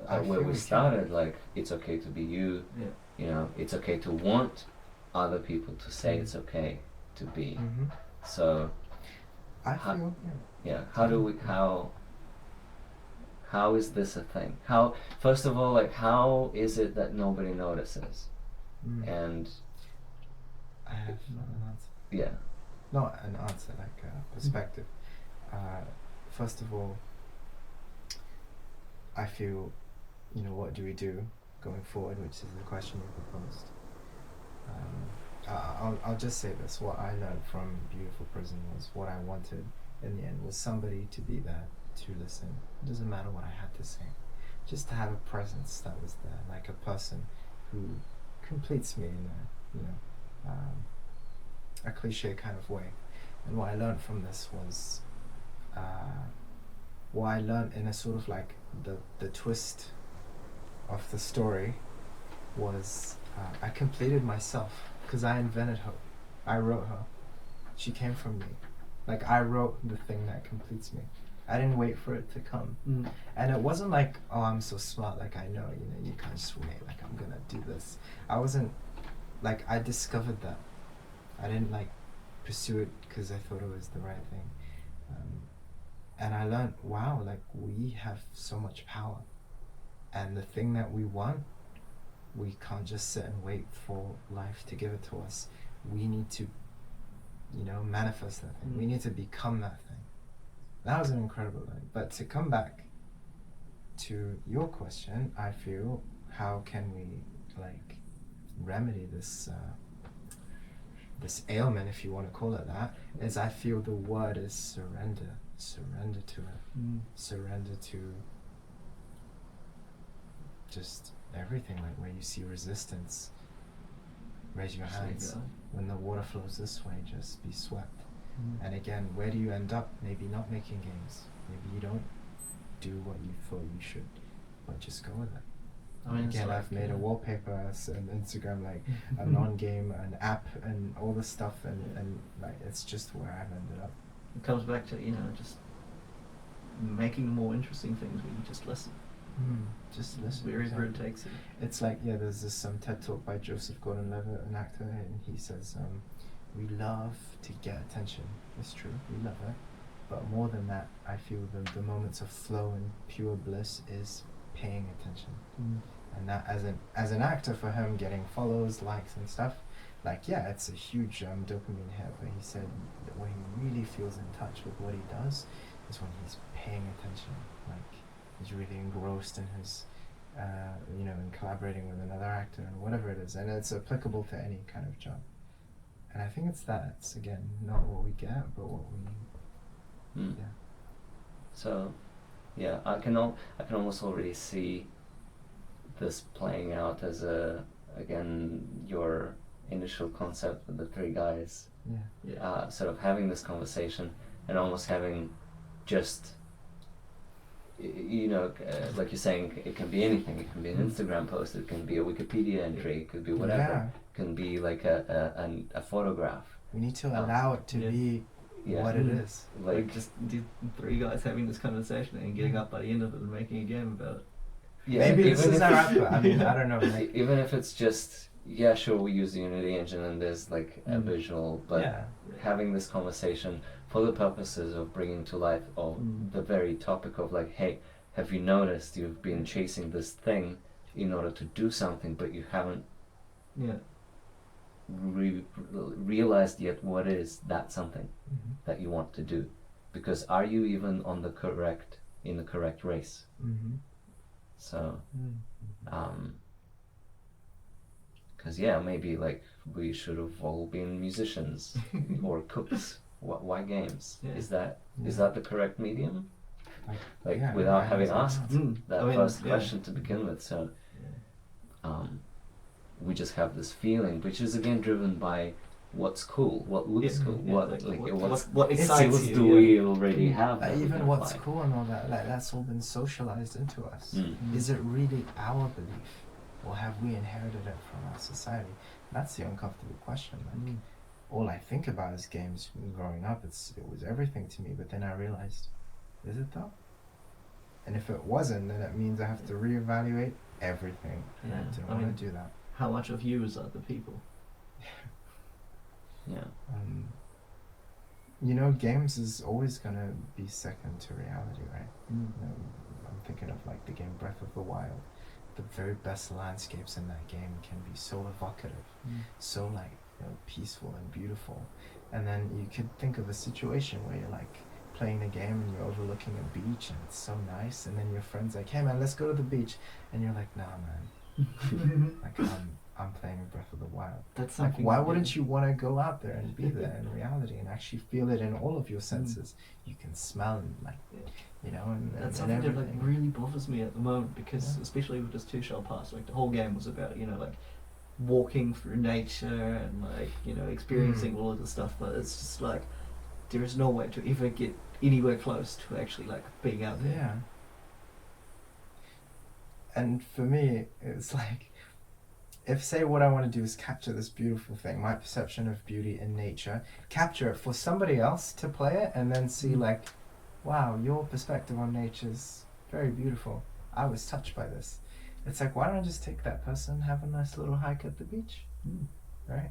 I where feel we we started. Like, it's okay to be you. Yeah. You know, it's okay to want other people to say it's okay to be. Mm-hmm. So I How- feel. yeah, how is this a thing? How, first of all, like, how is it that nobody notices? And I have an answer. yeah, Not an answer, like a perspective. First of all, I feel, you know, what do we do going forward, which is the question you proposed. I'll just say this. What I learned from Beautiful Prison was what I wanted in the end was somebody to be there to listen. It doesn't matter what I had to say. Just to have a presence that was there, like a person who completes me in a, you know, a cliche kind of way. And what I learned from this was, what I learned in a sort of like the twist of the story was I completed myself because I invented her. I wrote her. She came from me. Like I wrote the thing that completes me. I didn't wait for it to come. And it wasn't like, oh, I'm so smart, like I know, you know, you can't just wait, like I'm gonna do this. I wasn't, like I discovered that. I didn't like pursue it because I thought it was the right thing. And I learned, wow, like we have so much power. And the thing that we want, we can't just sit and wait for life to give it to us. We need to, you know, manifest that thing. We need to become that thing. That was an incredible learning. But to come back to your question, I feel, how can we like remedy this this ailment, if you want to call it that, is I feel the word is surrender. Surrender to it. Surrender to just everything. Like where you see resistance, raise your hands. When the water flows this way, just be swept. And again, where do you end up? Maybe not making games. Maybe you don't do what you thought you should, but just go with it. I mean, Again, like, I've made a wallpaper and Instagram, like a non-game, an app, and all this stuff, and like it's just where I've ended up. It comes back to, you know, just making the more interesting things where you just listen. Just listen. Wherever it takes you. It's like, yeah, there's this TED talk by Joseph Gordon-Levitt, an actor, and he says, we love to get attention. It's true, we love it. But more than that, I feel the moments of flow and pure bliss is paying attention. And that as an actor, for him, getting follows, likes and stuff, like, yeah, it's a huge dopamine hit, but he said that when he really feels in touch with what he does is when he's paying attention. Like, he's really engrossed in his, you know, in collaborating with another actor and whatever it is. And it's applicable to any kind of job. And I think it's that. It's again not what we get, but what we Mm. yeah. So, yeah, I can almost already see this playing out as again your initial concept with the three guys, Yeah. Yeah. sort of having this conversation and almost having just like you're saying, it can be anything. It can be an Instagram post. It can be a Wikipedia entry. It could be whatever. Yeah. It can be like a photograph. We need to allow it to Yeah. be Yeah. what it is. Like just the three guys having this conversation and getting up by the end of it and making a game about it. Yeah, Maybe this even is if our it's- output. I mean, I don't know. Like, even if it's just, yeah, sure, we use the Unity engine and there's like a Mm. visual, but yeah. having this conversation for the purposes of bringing to life of the very topic of like, hey, have you noticed you've been chasing this thing in order to do something, but you haven't Yeah. realized yet what is that something Mm-hmm. that you want to do? Because are you even on the correct race? Mm-hmm. So, Mm-hmm. because yeah, maybe like we should have all been musicians or cooks. Why games? Yeah. Is that Yeah. the correct medium? Like yeah, without I having understand. asked that I mean, first yeah. question to begin with. So we just have this feeling, which is again driven by what's cool, what looks Yeah, cool, yeah, what like, what's what It's- excites skills you. do yeah. we already have? that we Even can what's apply? cool and all that, like that's all been socialized into us. Mm. Is it really our belief, or have we inherited it from our society? That's the uncomfortable question. Like, all I think about is games growing up. It was everything to me. But then I realized, is it though? And if it wasn't, then it means I have to reevaluate everything. And I Yeah, didn't I want mean- to do that. How much of you is other people? Yeah. You know, games is always gonna be second to reality, right? You know, I'm thinking of like the game Breath of the Wild. The very best landscapes in that game can be so evocative, so like peaceful and beautiful. And then you could think of a situation where you're like playing a game and you're overlooking a beach and it's so nice, and then your friend's like, "Hey man, let's go to the beach," and you're like, "Nah, man, like I'm playing Breath of the Wild." That's Like, something. why wouldn't you want to go out there and be there in reality and actually feel it in all of your Mm. senses? You can smell and like, and That's and something that like everything. really bothers me at the moment because Yeah. especially with this Two Shall Pass, like the whole game was about like walking through nature and like experiencing all of this stuff, but it's just like there is no way to ever get anywhere close to actually like being out there. Yeah. And for me, it's like, if say what I want to do is capture this beautiful thing, my perception of beauty in nature, capture it for somebody else to play it, and then see like, wow, your perspective on nature is very beautiful. I was touched by this. It's like, why don't I just take that person and have a nice little hike at the beach, right?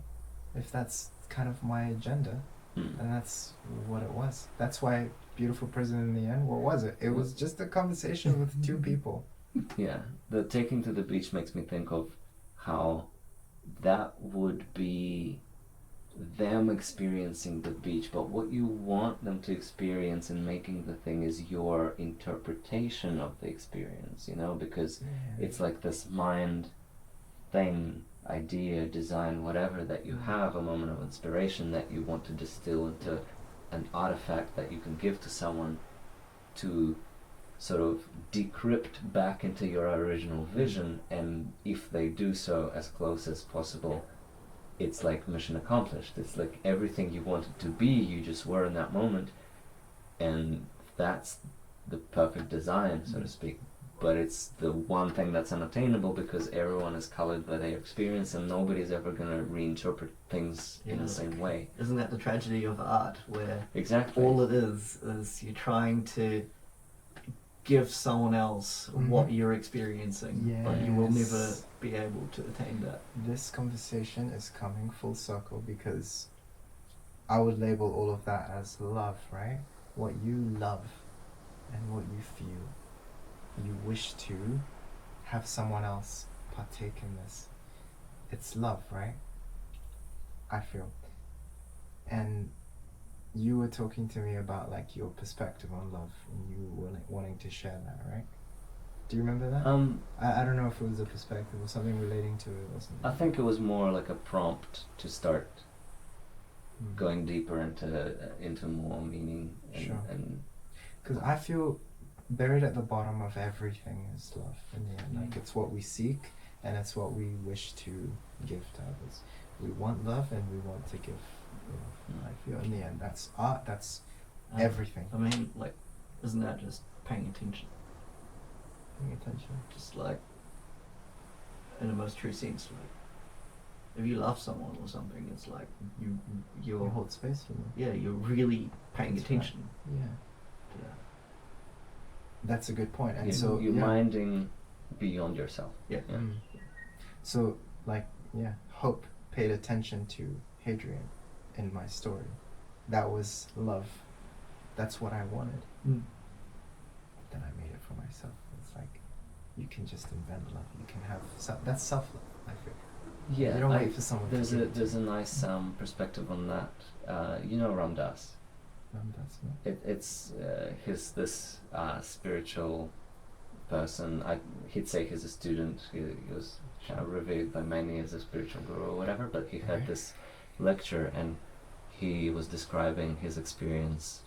If that's kind of my agenda, Mm. and that's what it was. That's why Beautiful Prison in the end, what was it? It was just a conversation with two people. Yeah, the taking to the beach makes me think of how that would be them experiencing the beach, but what you want them to experience in making the thing is your interpretation of the experience, because it's like this mind thing, idea, design, whatever that you have, a moment of inspiration that you want to distill into an artifact that you can give to someone to sort of decrypt back into your original vision, and if they do so as close as possible, it's like mission accomplished. It's like everything you wanted to be, you just were in that moment, and that's the perfect design, so to speak. But it's the one thing that's unattainable because everyone is colored by their experience and nobody's ever going to reinterpret things in the same way. Isn't that the tragedy of art, where Exactly. all it is you're trying to give someone else what you're experiencing, but you will never Yes. be able to attain that. This conversation is coming full circle because I would label all of that as love, right? What you love and what you feel. You wish to have someone else partake in this. It's love, right? I feel. And you were talking to me about like your perspective on love and you were like wanting to share that, right? Do you remember that? I don't know if it was a perspective or something relating to it or something. I think it was more like a prompt to start going deeper into more meaning and, Sure. and Because I feel buried at the bottom of everything is love in the end. Like it's what we seek and it's what we wish to give to others. We want love and we want to give love. I feel in the end that's art, that's everything. I mean, like, isn't that just paying attention? Paying attention. Just like, in the most true sense, like, if you love someone or something, it's like You you're hold space for them. yeah, you're really paying That's attention. Yeah. Yeah. That's a good point. And you, so you're yeah. minding beyond yourself. Yeah. Yeah. So like Hope paid attention to Hadrian in my story. That was love. That's what I wanted. Mm. Then I made it for myself. It's like you can just invent love. You can have that's self-love. I feel. Yeah, You don't wait for someone. there's to a give it to there's a you. nice perspective on that. You know Ram Dass. That's not. It's he's this spiritual person. He'd say he's a student. He was kind of revered by many as a spiritual guru or whatever. But he had Okay. this lecture and he was describing his experience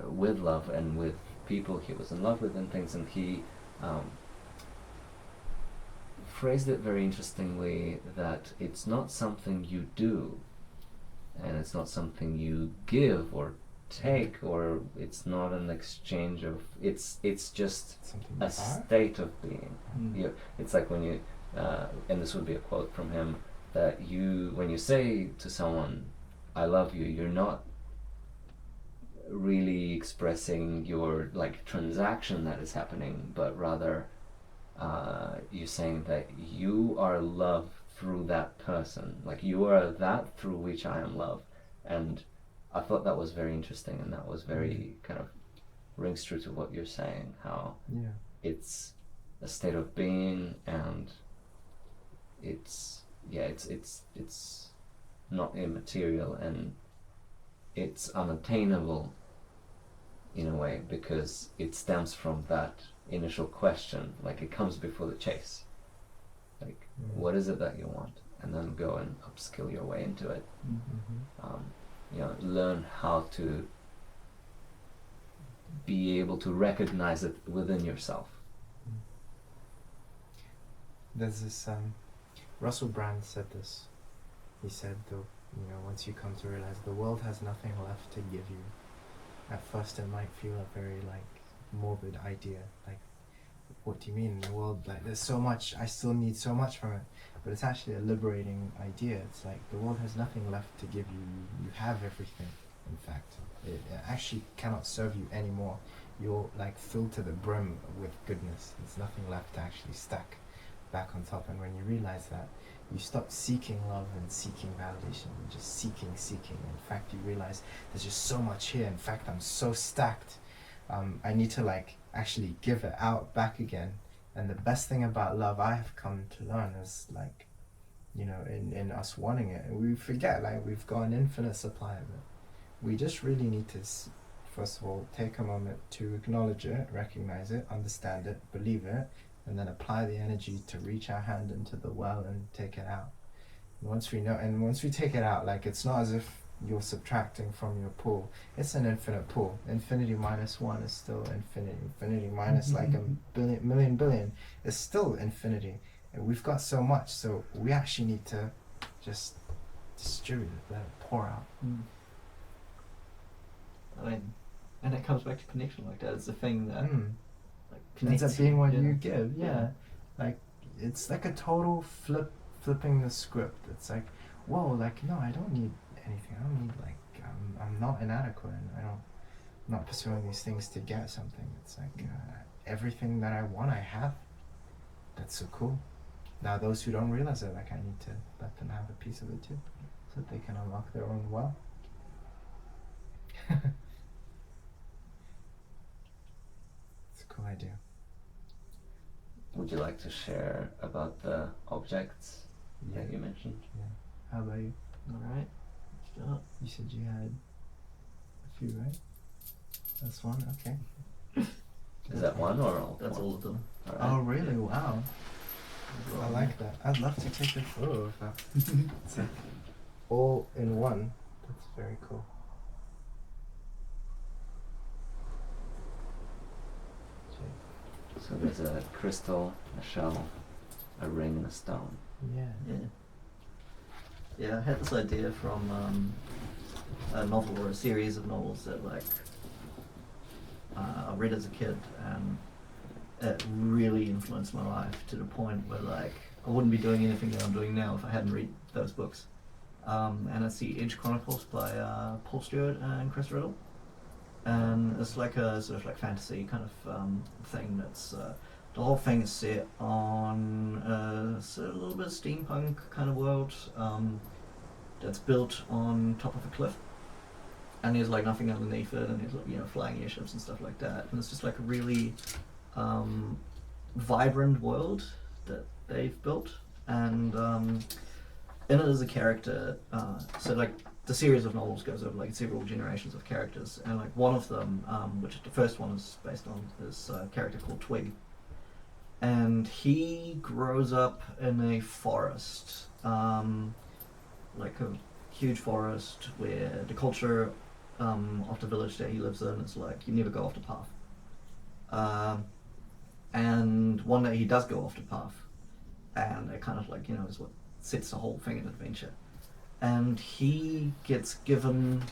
with love and with people he was in love with and things, and he phrased it very interestingly that it's not something you do and it's not something you give or take, or it's not an exchange of it's just Something a you are? state of being. Mm. It's like when you and this would be a quote from him, that when you say to someone I love you, you're not really expressing your like transaction that is happening, but rather you're saying that you are love through that person, like you are that through which I am love. And I thought that was very interesting, and that was very kind of rings true to what you're saying, how Yeah. it's a state of being, and it's not immaterial, and it's unattainable in a way, because it stems from that initial question, like it comes before the chase, like what is it that you want, and then go and upskill your way into it. Mm-hmm. Learn how to be able to recognize it within yourself. There's this Russell Brand said this. He said once you come to realize the world has nothing left to give you, at first it might feel a very like morbid idea, like what do you mean, the world, like there's so much, I still need so much from it, but it's actually a liberating idea. It's like the world has nothing left to give you, you have everything. In fact, it actually cannot serve you anymore. You're like filled to the brim with goodness. There's nothing left to actually stack back on top. And when you realize that, you stop seeking love and seeking validation, and just seeking. In fact, you realize there's just so much here. In fact, I'm so stacked. I need to like actually give it out back again. And the best thing about love I have come to learn is like, in us wanting it, we forget like we've got an infinite supply of it. We just really need to, first of all, take a moment to acknowledge it, recognize it, understand it, believe it, and then apply the energy to reach our hand into the well and take it out. And once we take it out, like it's not as if you're subtracting from your pool. It's an infinite pool. Infinity minus one is still infinity. Infinity minus like a million is still infinity. And we've got so much, so we actually need to just distribute it, let it pour out. I mean, and it comes back to connection like that. It's the thing that like Ends connects up being what you, you give, yeah. Like it's like a total flipping the script. It's like, whoa, like no, I don't need anything. I don't need like I'm not inadequate, and I'm not pursuing these things to get something. It's like everything that I want, I have. That's so cool. Now those who don't realize it, like I need to let them have a piece of it too, so that they can unlock their own well. It's a cool idea. Would you like to share about the objects that you mentioned? Yeah. How about you? Alright, let's go. You said you had a few, right? That's one? Okay. Is that one or all? That's one? all of them. All right. Oh, really? Wow. as well. I like that. I'd love to take a photo of that. It's like all in one. That's very cool. So there's a crystal, a shell, a ring, and a stone. Yeah. Yeah. Yeah, I had this idea from a novel or a series of novels that like I read as a kid, and it really influenced my life to the point where like I wouldn't be doing anything that I'm doing now if I hadn't read those books. And it's the Edge Chronicles by Paul Stewart and Chris Riddle. And it's like a sort of like fantasy kind of thing that's the whole thing is set on sort of a little bit of steampunk kind of world that's built on top of a cliff, and there's like nothing underneath it, and there's like, you know, flying airships and stuff like that, and it's just like a really vibrant world that they've built. And in it is a character, so like the series of novels goes over like several generations of characters, and like one of them, which the first one is based on, this character called Twig, and he grows up in a forest, like a huge forest where the culture of the village that he lives in is like you never go off the path. And one day he does go off the path, and it kind of like, you know, is what sets the whole thing in adventure. And he gets given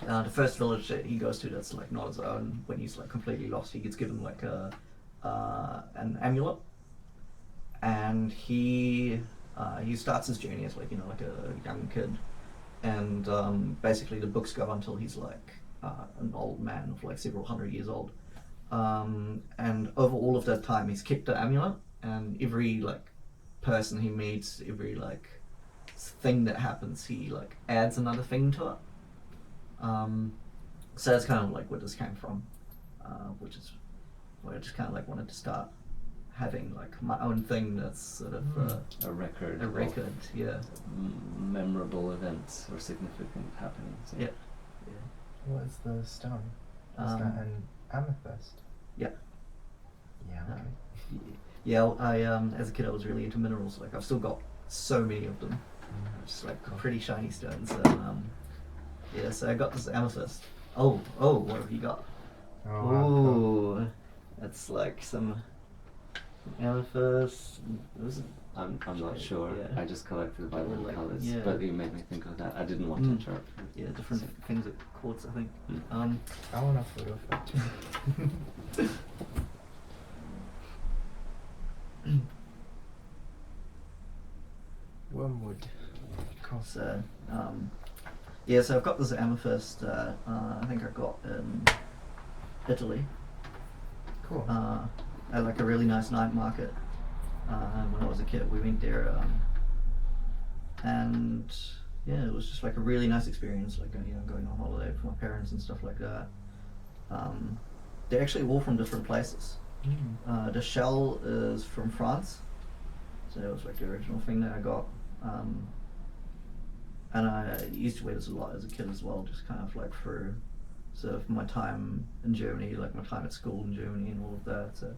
the first village that he goes to that's like not his own. When he's like completely lost, he gets given like an amulet, and he starts his journey as like, you know, like a young kid, and basically the books go until he's like an old man of like several hundred years old, and over all of that time he's kept the amulet, and every like person he meets, every like thing that happens, he like adds another thing to it. So that's kind of like where this came from, which is where I just kind of like wanted to start having like my own thing that's sort of A record. a record, yeah. Memorable events or significant happenings. Yeah. What is the stone? Is Um, that an amethyst? Yeah. Yeah. Okay. Yeah, I as a kid I was really into minerals. Like I've still got so many of them, just like pretty shiny stones. Yeah, so I got this amethyst. Oh, what have you got? Oh, wow, cool. Ooh, that's like some amethyst. I'm not sure. Yeah. I just collected by little Like, colors, yeah. but you made me think of that. I didn't want to interrupt. Yeah, different things at quartz, I think. Mm. I want a photo of that too. Wormwood. Cool. So, yeah, so I've got this amethyst. I think I got in Italy. Cool. At like a really nice night market. When I was a kid, we went there, and yeah, it was just like a really nice experience. Like, you know, going on holiday with my parents and stuff like that. They're actually all from different places. The shell is from France, so it was like the original thing that I got. And I used to wear this a lot as a kid as well, just kind of like through sort of my time in Germany, like my time at school in Germany and all of that. So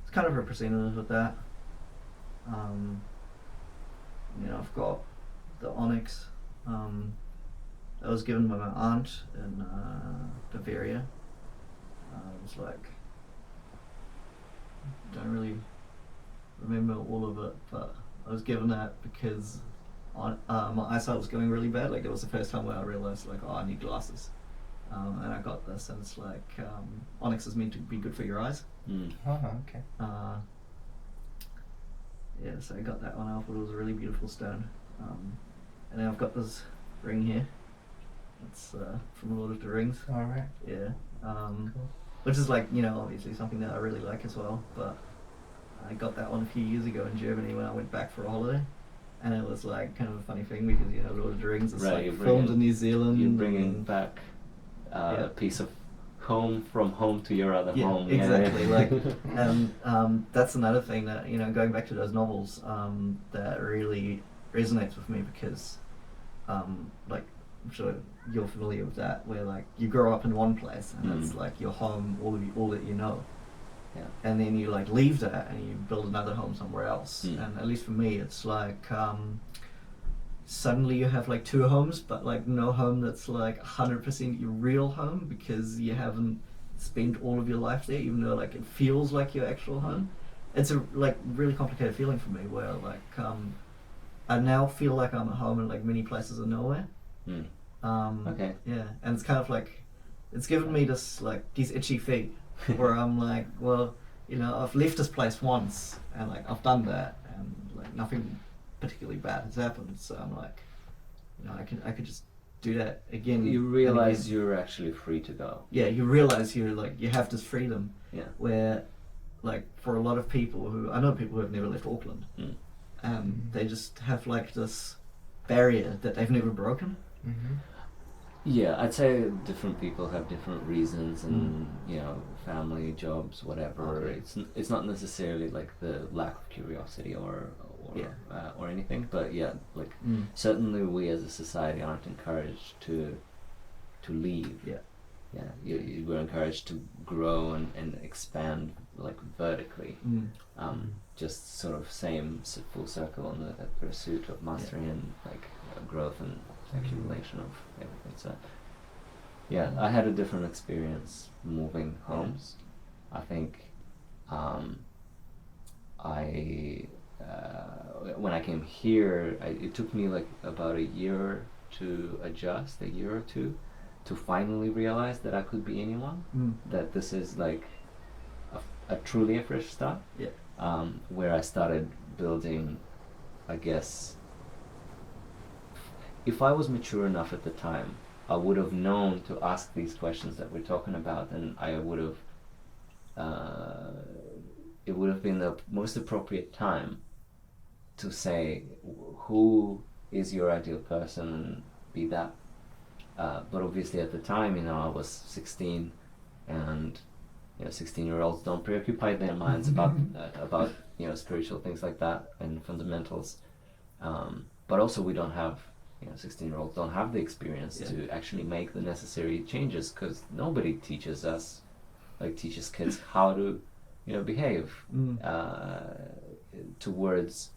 it's kind of representative of that. You know, I've got the onyx that was given by my aunt in Bavaria. It was like, don't really remember all of it, but I was given that because my eyesight was going really bad. Like it was the first time where I realized like, oh, I need glasses, and I got this, and it's like onyx is meant to be good for your eyes. Oh, okay. Yeah, so I got that one. I thought it was a really beautiful stone, and then I've got this ring here. It's from Lord of the Rings. All right. Yeah, Cool. which is like, you know, obviously something that I really like as well. But I got that one a few years ago in Germany when I went back for a holiday, and it was like kind of a funny thing because, you know, Lord of the Rings is Right, like filmed in New Zealand. You're bringing and- back Yeah. a piece of home from home to your other Yeah, home. exactly. Like, and that's another thing that, you know, going back to those novels, that really resonates with me because, like, I'm sure you're familiar with that, where like you grow up in one place and it's like your home, all that you know, Yeah. and then you like leave that and you build another home somewhere else. Mm. And at least for me, it's like suddenly you have like two homes, but like no home that's like 100% your real home because you haven't spent all of your life there, even though like it feels like your actual home. It's a like really complicated feeling for me where like I now feel like I'm at home in like many places of nowhere. Mm. Okay. Yeah, and it's kind of like it's given me this like these itchy feet where I'm like, well, you know, I've left this place once and like I've done that and like nothing particularly bad has happened. So I'm like, you know, I could just do that again. You and realize again. you're actually free to go. Yeah, you realize you're like you have this freedom. Yeah. Where, like, for a lot of people who I know people who have never left Auckland, they just have like this barrier that they've never broken. Mm-hmm. Yeah, I'd say different people have different reasons, and you know, family, jobs, whatever. Okay. It's not necessarily like the lack of curiosity or or anything, but yeah, like certainly we as a society aren't encouraged to leave. Yeah. Yeah, we're encouraged to grow and expand like vertically. Just sort of same full circle on the pursuit of mastery and like growth and accumulation of everything. So yeah, I had a different experience moving homes. I think I when I came here, it took me like about a year to adjust, a year or two, to finally realize that I could be anyone. That this is like a truly a fresh start. Yeah. Where I started building, I guess, if I was mature enough at the time, I would have known to ask these questions that we're talking about, and I would have, it would have been the most appropriate time to say, who is your ideal person, and be that. But obviously at the time, you know, I was 16, and you know, 16-year-olds don't preoccupy their minds about you know, spiritual things like that and fundamentals. But also we don't have, you know, 16-year-olds don't have the experience to actually make the necessary changes, because nobody teaches us, like teaches kids how to, you know, behave towards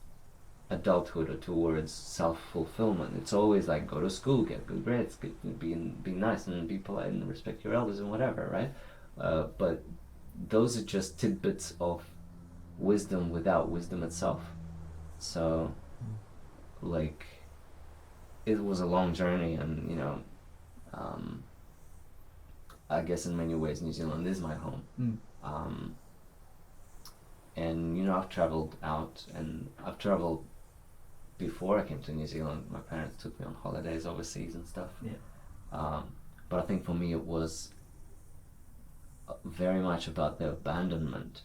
adulthood or towards self-fulfillment. It's always like, go to school, get good grades, be nice and be polite and respect your elders and whatever, right? But those are just tidbits of wisdom without wisdom itself. So like, it was a long journey, and you know, I guess in many ways New Zealand is my home. And you know, I've traveled out, and I've traveled before I came to New Zealand. My parents took me on holidays overseas and stuff. But I think for me it was very much about the abandonment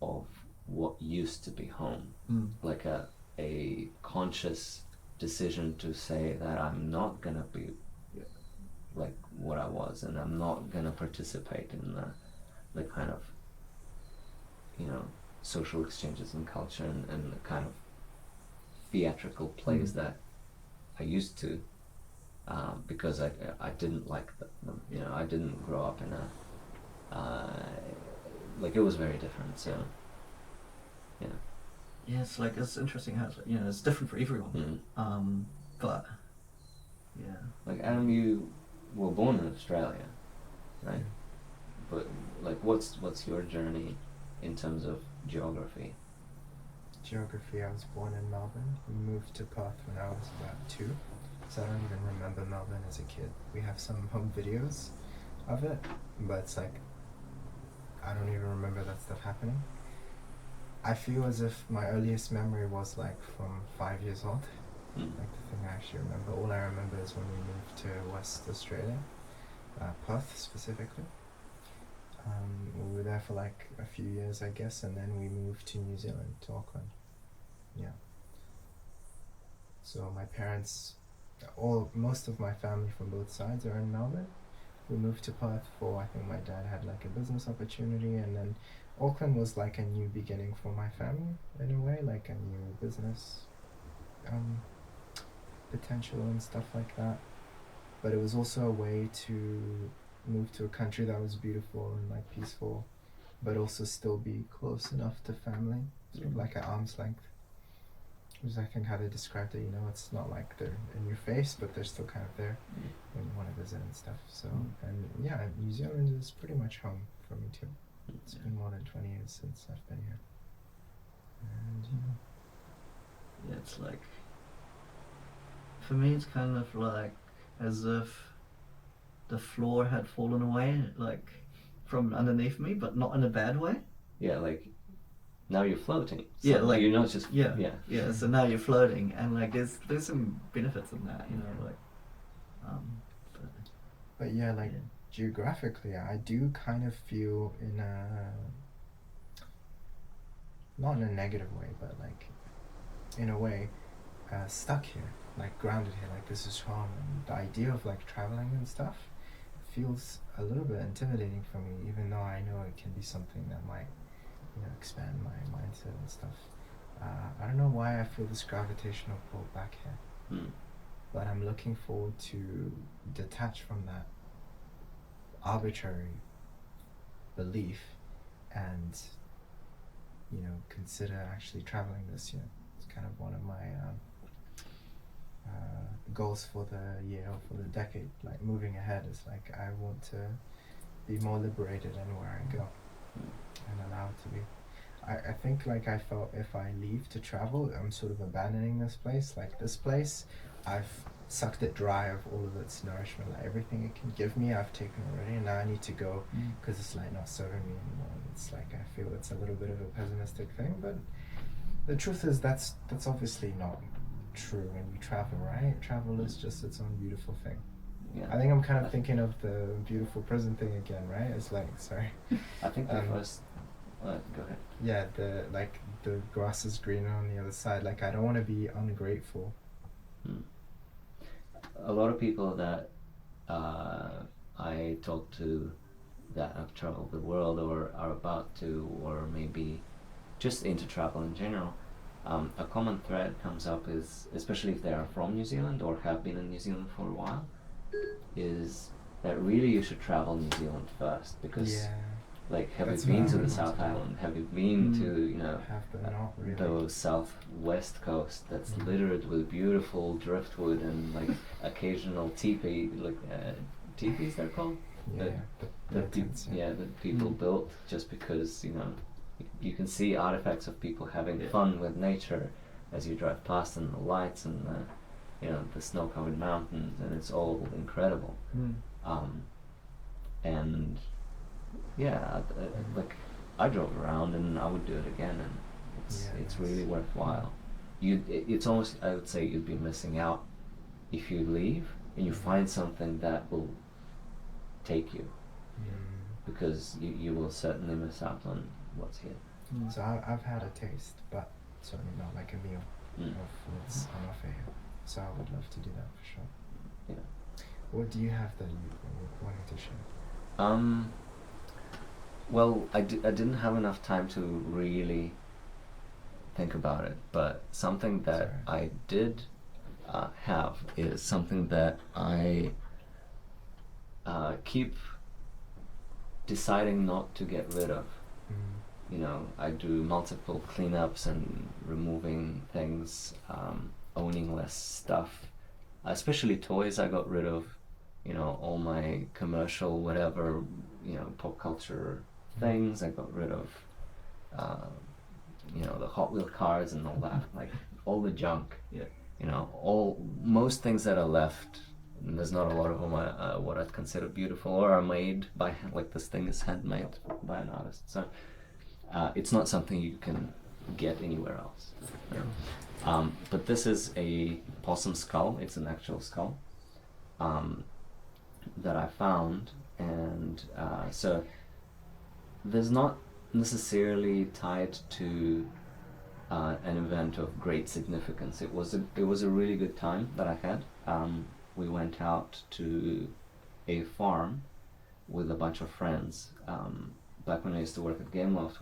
of what used to be home. Like a conscious decision to say that I'm not gonna be like what I was, and I'm not gonna participate in the kind of, you know, social exchanges and culture and the kind of theatrical plays that I used to, because I didn't like them. You know, I didn't grow up in a like, it was very different. So yeah. Yeah, it's like, it's interesting how it's, you know, it's different for everyone. But yeah. Like, Adam, you were born in Australia, right? But like, what's your journey in terms of geography? Geography, I was born in Melbourne. We moved to Perth when I was about 2, so I don't even remember Melbourne as a kid. We have some home videos of it, but it's like, I don't even remember that stuff happening. I feel as if my earliest memory was like from 5 years old. Like, the thing I actually remember, all I remember is when we moved to West Australia, Perth specifically. We were there for like a few years, I guess, and then we moved to New Zealand, to Auckland. Yeah. So my parents, most of my family from both sides are in Melbourne. We moved to Perth for, I think my dad had like a business opportunity, and then Auckland was like a new beginning for my family in a way, like a new business potential and stuff like that. But it was also a way to move to a country that was beautiful and like peaceful but also still be close enough to family, sort of like at arm's length. Which is, I think, how they described it. You know, it's not like they're in your face, but they're still kind of there when you want to visit and stuff. So, and yeah, New Zealand is pretty much home for me too. It's been more than 20 years since I've been here. And Yeah, it's like, for me, it's kind of like as if the floor had fallen away, like from underneath me, but not in a bad way. Yeah, like now you're floating. Yeah, So like- you're not just Yeah, yeah. yeah. So now you're floating, and like there's some benefits in that, you know, like, but yeah, like yeah. geographically, I do kind of feel in a, not in a negative way, but like in a way, stuck here, like grounded here, like this is home. And the idea of like traveling and stuff feels a little bit intimidating for me, even though I know it can be something that might, you know, expand my mindset and stuff. I don't know why I feel this gravitational pull back here, but I'm looking forward to detach from that arbitrary belief and, you know, consider actually traveling this year. It's kind of one of my goals for the year or for the decade. Like moving ahead is like I want to be more liberated anywhere I go and allowed to be. I think like I felt if I leave to travel, I'm sort of abandoning this place. Like this place, I've sucked it dry of all of its nourishment. Like everything it can give me, I've taken already, and now I need to go because it's like not serving me anymore. And it's like I feel it's a little bit of a pessimistic thing, but the truth is that's obviously not true when you travel, right? Travel is just its own beautiful thing. Yeah. I think I'm kind of thinking of the beautiful prison thing again, right? It's like, sorry. I think the first. Go ahead. Yeah, the grass is greener on the other side. Like I don't want to be ungrateful. A lot of people that I talk to that have traveled the world or are about to, or maybe just into travel in general, a common thread comes up is, especially if they are from New Zealand or have been in New Zealand for a while, is that really you should travel New Zealand first because. Yeah. Like, have That's you been what I to the would South want to do. Island? Have you been to, you know, Have but not really. the southwest coast that's littered with beautiful driftwood and like occasional teepee, like teepees they're called? Yeah, That the tents, yeah. that people built just because, you know, you can see artifacts of people having Yeah. fun with nature as you drive past, and the lights and the, you know, the snow-covered mountains, and it's all incredible. And yeah, like I drove around and I would do it again, and it's really worthwhile. It's almost, I would say, you'd be missing out if you leave and you find something that will take you, because you will certainly miss out on what's here. So I've had a taste, but certainly not like a meal of what's on offer here. So I would love to do that for sure. Yeah. What do you have that you wanted to share? Well, I didn't have enough time to really think about it, but something that I did have is something that I keep deciding not to get rid of. You know, I do multiple cleanups and removing things, owning less stuff, especially toys. I got rid of, you know, all my commercial whatever, you know, pop culture things. I got rid of, you know, the Hot Wheel cars and all that, like all the junk. Yeah. You know, most things that are left. And there's not a lot of them what I'd consider beautiful or are made by, like this thing is handmade by an artist. So it's not something you can get anywhere else. Yeah. But this is a possum skull. It's an actual skull that I found, and so there's not necessarily tied to an event of great significance. It was a really good time that I had. We went out to a farm with a bunch of friends. Back when I used to work at Gameloft,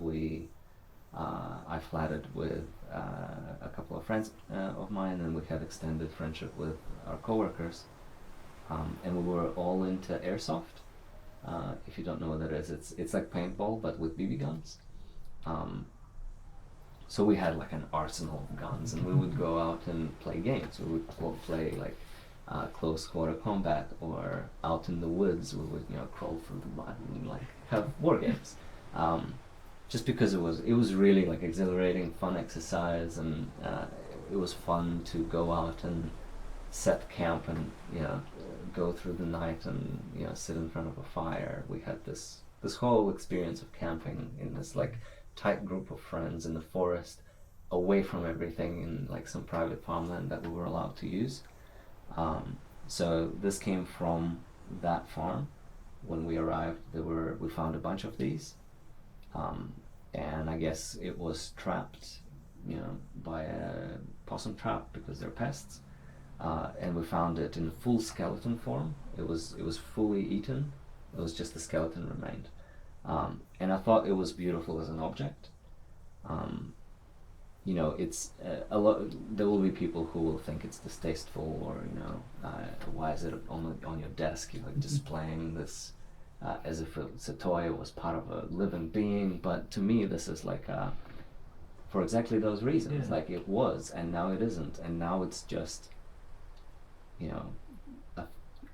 I flatted with a couple of friends of mine, and we had extended friendship with our coworkers. And we were all into airsoft. If you don't know what that is, it's like paintball but with BB guns. So we had like an arsenal of guns, and we would go out and play games. We would play like close quarter combat, or out in the woods we would crawl through the mud and like have war games. Just because it was really like exhilarating, fun exercise, and it was fun to go out and set camp and go through the night and sit in front of a fire. We had this whole experience of camping in this like tight group of friends in the forest, away from everything, in like some private farmland that we were allowed to use. So this came from that farm. When we arrived, we found a bunch of these, and I guess it was trapped, by a possum trap because they're pests. And we found it in full skeleton form. It was fully eaten. It was just the skeleton remained. And I thought it was beautiful as an object. It's a lot. There will be people who will think it's distasteful, or why is it on your desk? You're like displaying this as if it's a toy. It was part of a living being. But to me, this is like for exactly those reasons. Yeah. Like it was, and now it isn't, and now it's just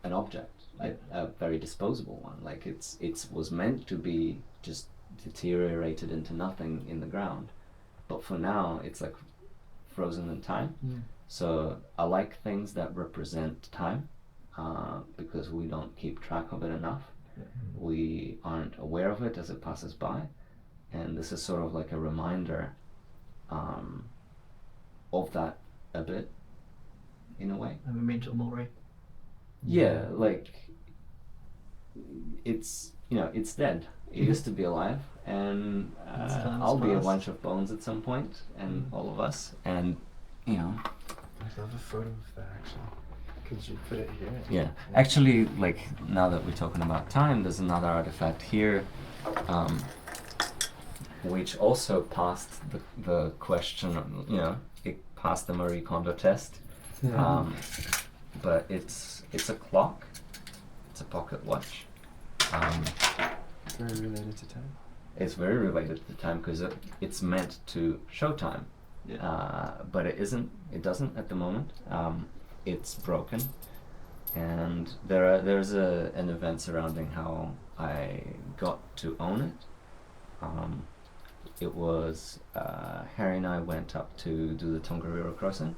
an object, a very disposable one. Like it was meant to be just deteriorated into nothing in the ground, but for now it's like frozen in time. So I like things that represent time, because we don't keep track of it enough. We aren't aware of it as it passes by, and this is sort of like a reminder of that a bit, in a way. A memento mori. Yeah, like it's it's dead. It used to be alive, and I'll be a passed. bunch of bones at some point, and all of us, and I'd love a photo of that, actually. Could you put it here? yeah. Actually, like now that we're talking about time, there's another artifact here, which also passed the question. It passed the Marie Kondo test. But it's a clock. It's a pocket watch. Very related to time. It's very related to time because it's meant to show time. But it isn't. It doesn't at the moment. It's broken, and there's an event surrounding how I got to own it. It was Harry and I went up to do the Tongariro crossing,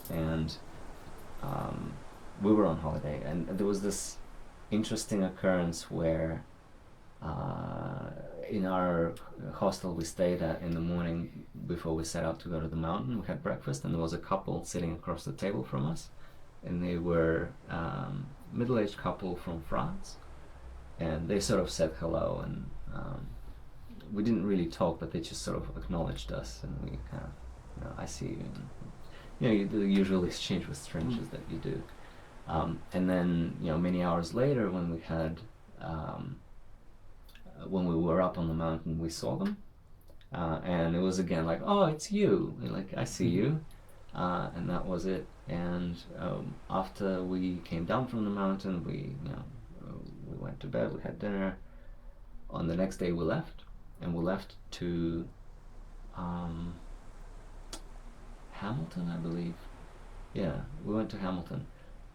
and we were on holiday, and there was this interesting occurrence where in our hostel we stayed at, in the morning before we set out to go to the mountain, we had breakfast, and there was a couple sitting across the table from us, and they were middle-aged couple from France, and they sort of said hello, and we didn't really talk, but they just sort of acknowledged us, and we kind of, I see you, and you do the usual exchange with strangers that you do. And then, many hours later, when we had, when we were up on the mountain, we saw them, and it was again like, oh, it's you. And like, I see you, and that was it. And after we came down from the mountain, we went to bed. We had dinner. On the next day, we left, and we left to Hamilton, I believe. Yeah, we went to Hamilton.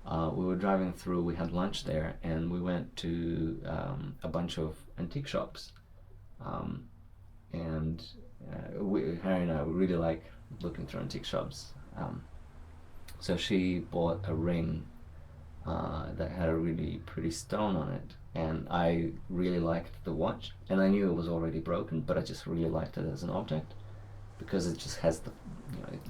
We were driving through, we had lunch there, and we went to a bunch of antique shops. And Harry and I really like looking through antique shops. So she bought a ring that had a really pretty stone on it, and I really liked the watch, and I knew it was already broken, but I just really liked it as an object because it just has the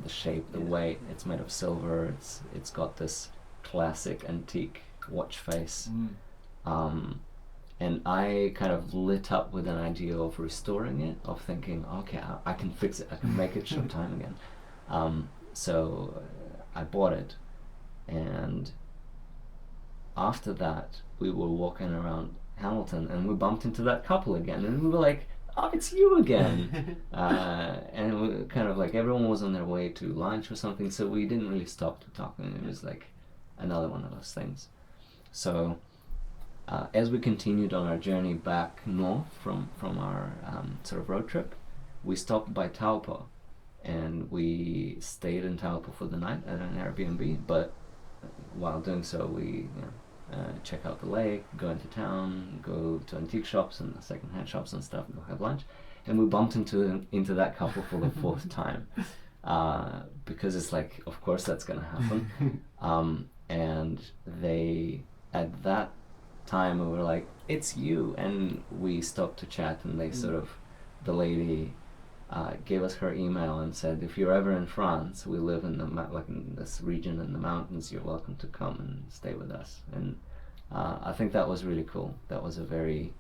shape, the weight. It's made of silver. It's got this classic antique watch face, and I kind of lit up with an idea of restoring it, of thinking, okay, I can fix it, I can make it show time again. So I bought it, and after that we were walking around Hamilton, and we bumped into that couple again, and we were like, oh, it's you again. And we kind of like, everyone was on their way to lunch or something, so we didn't really stop to talk, and it was like another one of those things. So as we continued on our journey back north from our sort of road trip, we stopped by Taupo, and we stayed in Taupo for the night at an Airbnb. But while doing so, we check out the lake, go into town, go to antique shops and secondhand shops and stuff, go have lunch, and we bumped into that couple for the fourth time, because it's like, of course that's gonna happen. And they, at that time, we were like, "It's you," and we stopped to chat, and they sort of, the lady gave us her email and said, "If you're ever in France, we live in the like in this region in the mountains. You're welcome to come and stay with us." And I think that was really cool. That was a very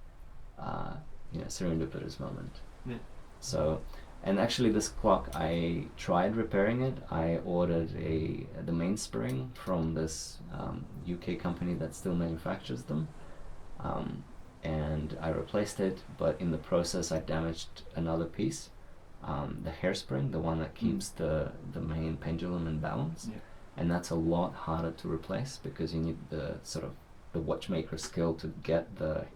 serendipitous moment. Yeah. So, and actually, this clock, I tried repairing it. I ordered the mainspring from this UK company that still manufactures them, and I replaced it. But in the process, I damaged another piece. The hairspring, the one that keeps the main pendulum in balance, and that's a lot harder to replace because you need the sort of the watchmaker skill to get the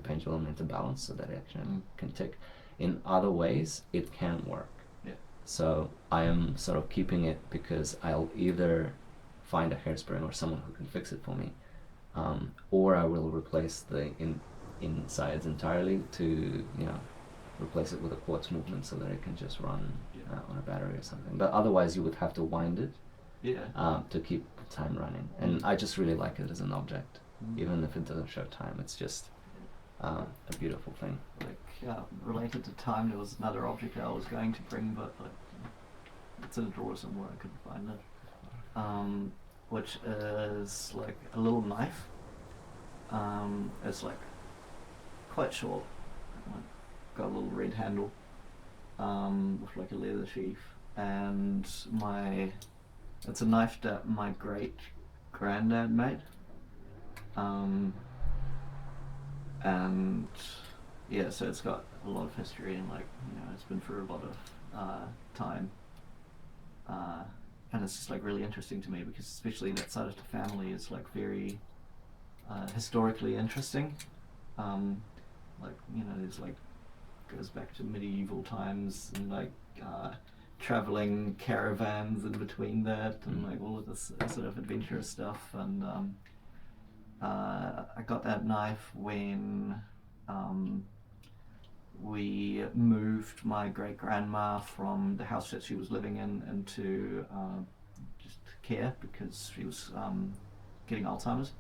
pendulum into balance so that it actually can tick. In other ways, it can work. Yeah. So I am sort of keeping it because I'll either find a hairspring or someone who can fix it for me, or I will replace the insides entirely to replace it with a quartz movement so that it can just run on a battery or something. But otherwise you would have to wind it to keep the time running. And I just really like it as an object. Even if it doesn't show time, it's just a beautiful thing. Like related to time, there was another object I was going to bring, but like it's in a drawer somewhere, I couldn't find it. Which is like a little knife. It's like quite short. Got a little red handle with like a leather sheath, and it's a knife that my great granddad made, and yeah, so it's got a lot of history and like it's been through a lot of time, and it's just like really interesting to me because especially that side of the family is like very historically interesting, like there's like goes back to medieval times and like traveling caravans in between that and like all of this sort of adventurous stuff. And I got that knife when we moved my great grandma from the house that she was living in into just care because she was getting Alzheimer's.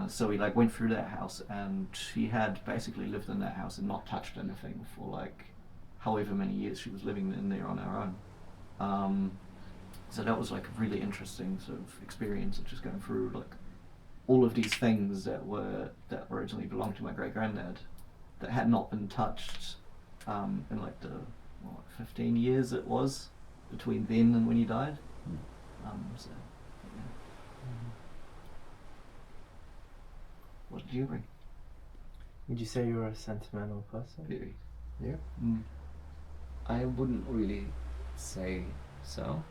So we like went through that house, and she had basically lived in that house and not touched anything for like however many years she was living in there on her own. So that was like a really interesting sort of experience of just going through like all of these things that originally belonged to my great granddad that had not been touched in like the 15 years it was between then and when he died. So yeah. What did you bring? Would you say you're a sentimental person? Very. Yeah. I wouldn't really say so,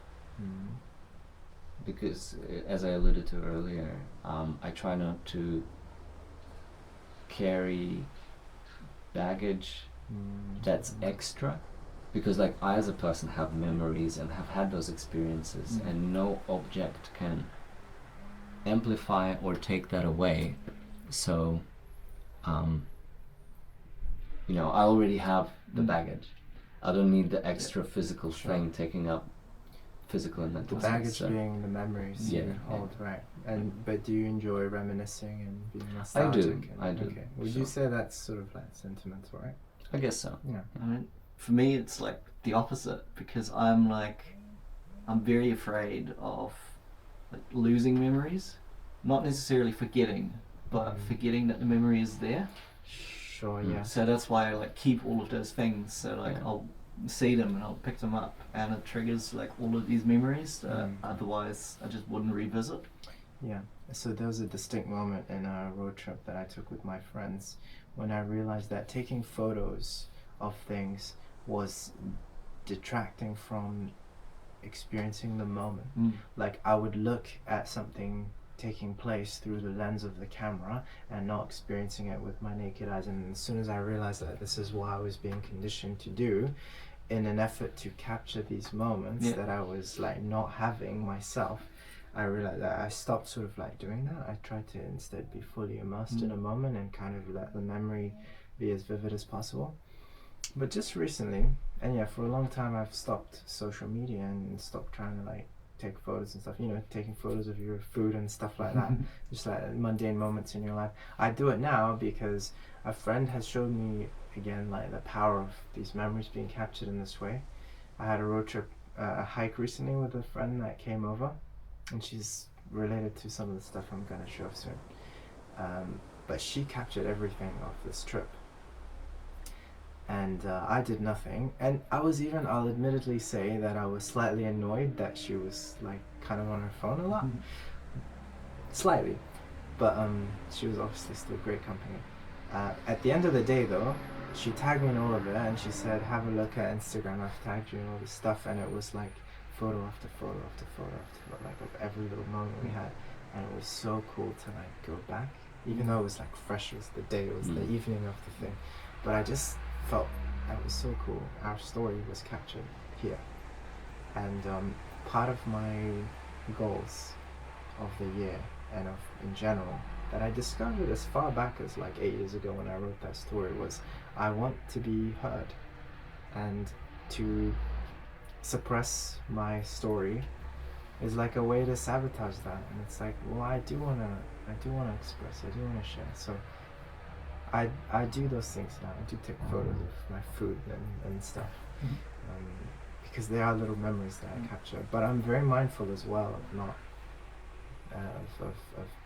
because as I alluded to earlier, I try not to carry baggage that's extra, because like I as a person have memories and have had those experiences, and no object can amplify or take that away. So I already have the baggage. I don't need the extra physical thing taking up physical and mental The baggage space. being the memories you hold, right? But do you enjoy reminiscing and being nostalgic? I do. Okay. Would you say that's sort of like sentimental, right? I guess so. Yeah. I mean, for me, it's like the opposite because I'm very afraid of like losing memories, not necessarily forgetting, but forgetting that the memory is there. Sure. Yeah. So that's why I like keep all of those things. So like I'll see them and I'll pick them up, and it triggers like all of these memories that otherwise I just wouldn't revisit. Yeah. So there was a distinct moment in a road trip that I took with my friends when I realized that taking photos of things was detracting from experiencing the moment. Like I would look at something taking place through the lens of the camera and not experiencing it with my naked eyes. And as soon as I realized that this is what I was being conditioned to do in an effort to capture these moments Yeah. that I was like not having myself, I realized that I stopped sort of like doing that. I tried to instead be fully immersed in a moment and kind of let the memory be as vivid as possible. But just recently, and yeah, for a long time I've stopped social media and stopped trying to like take photos and stuff, you know, taking photos of your food and stuff like that, just like mundane moments in your life. I do it now because a friend has showed me again like the power of these memories being captured in this way. I had a road trip, a hike recently with a friend that came over, and she's related to some of the stuff I'm gonna show soon. But she captured everything of this trip, and I did nothing. And I'll admittedly say that I was slightly annoyed that she was like kind of on her phone a lot, slightly. But she was obviously still great company. At the end of the day, though, she tagged me in all of it, and she said, "Have a look at Instagram. I've tagged you in all this stuff," and it was like photo after photo after photo after photo, like of every little moment we had, and it was so cool to like go back, even though it was like fresh. It was the day, it was the evening of the thing, but I just felt that was so cool. Our story was captured here, and part of my goals of the year and of in general that I discovered as far back as like 8 years ago when I wrote that story was I want to be heard, and to suppress my story is like a way to sabotage that. And it's like, well, I do wanna express, I do wanna share. So I do those things now. I do take photos of my food and stuff, because they are little memories that I capture. But I'm very mindful as well of not of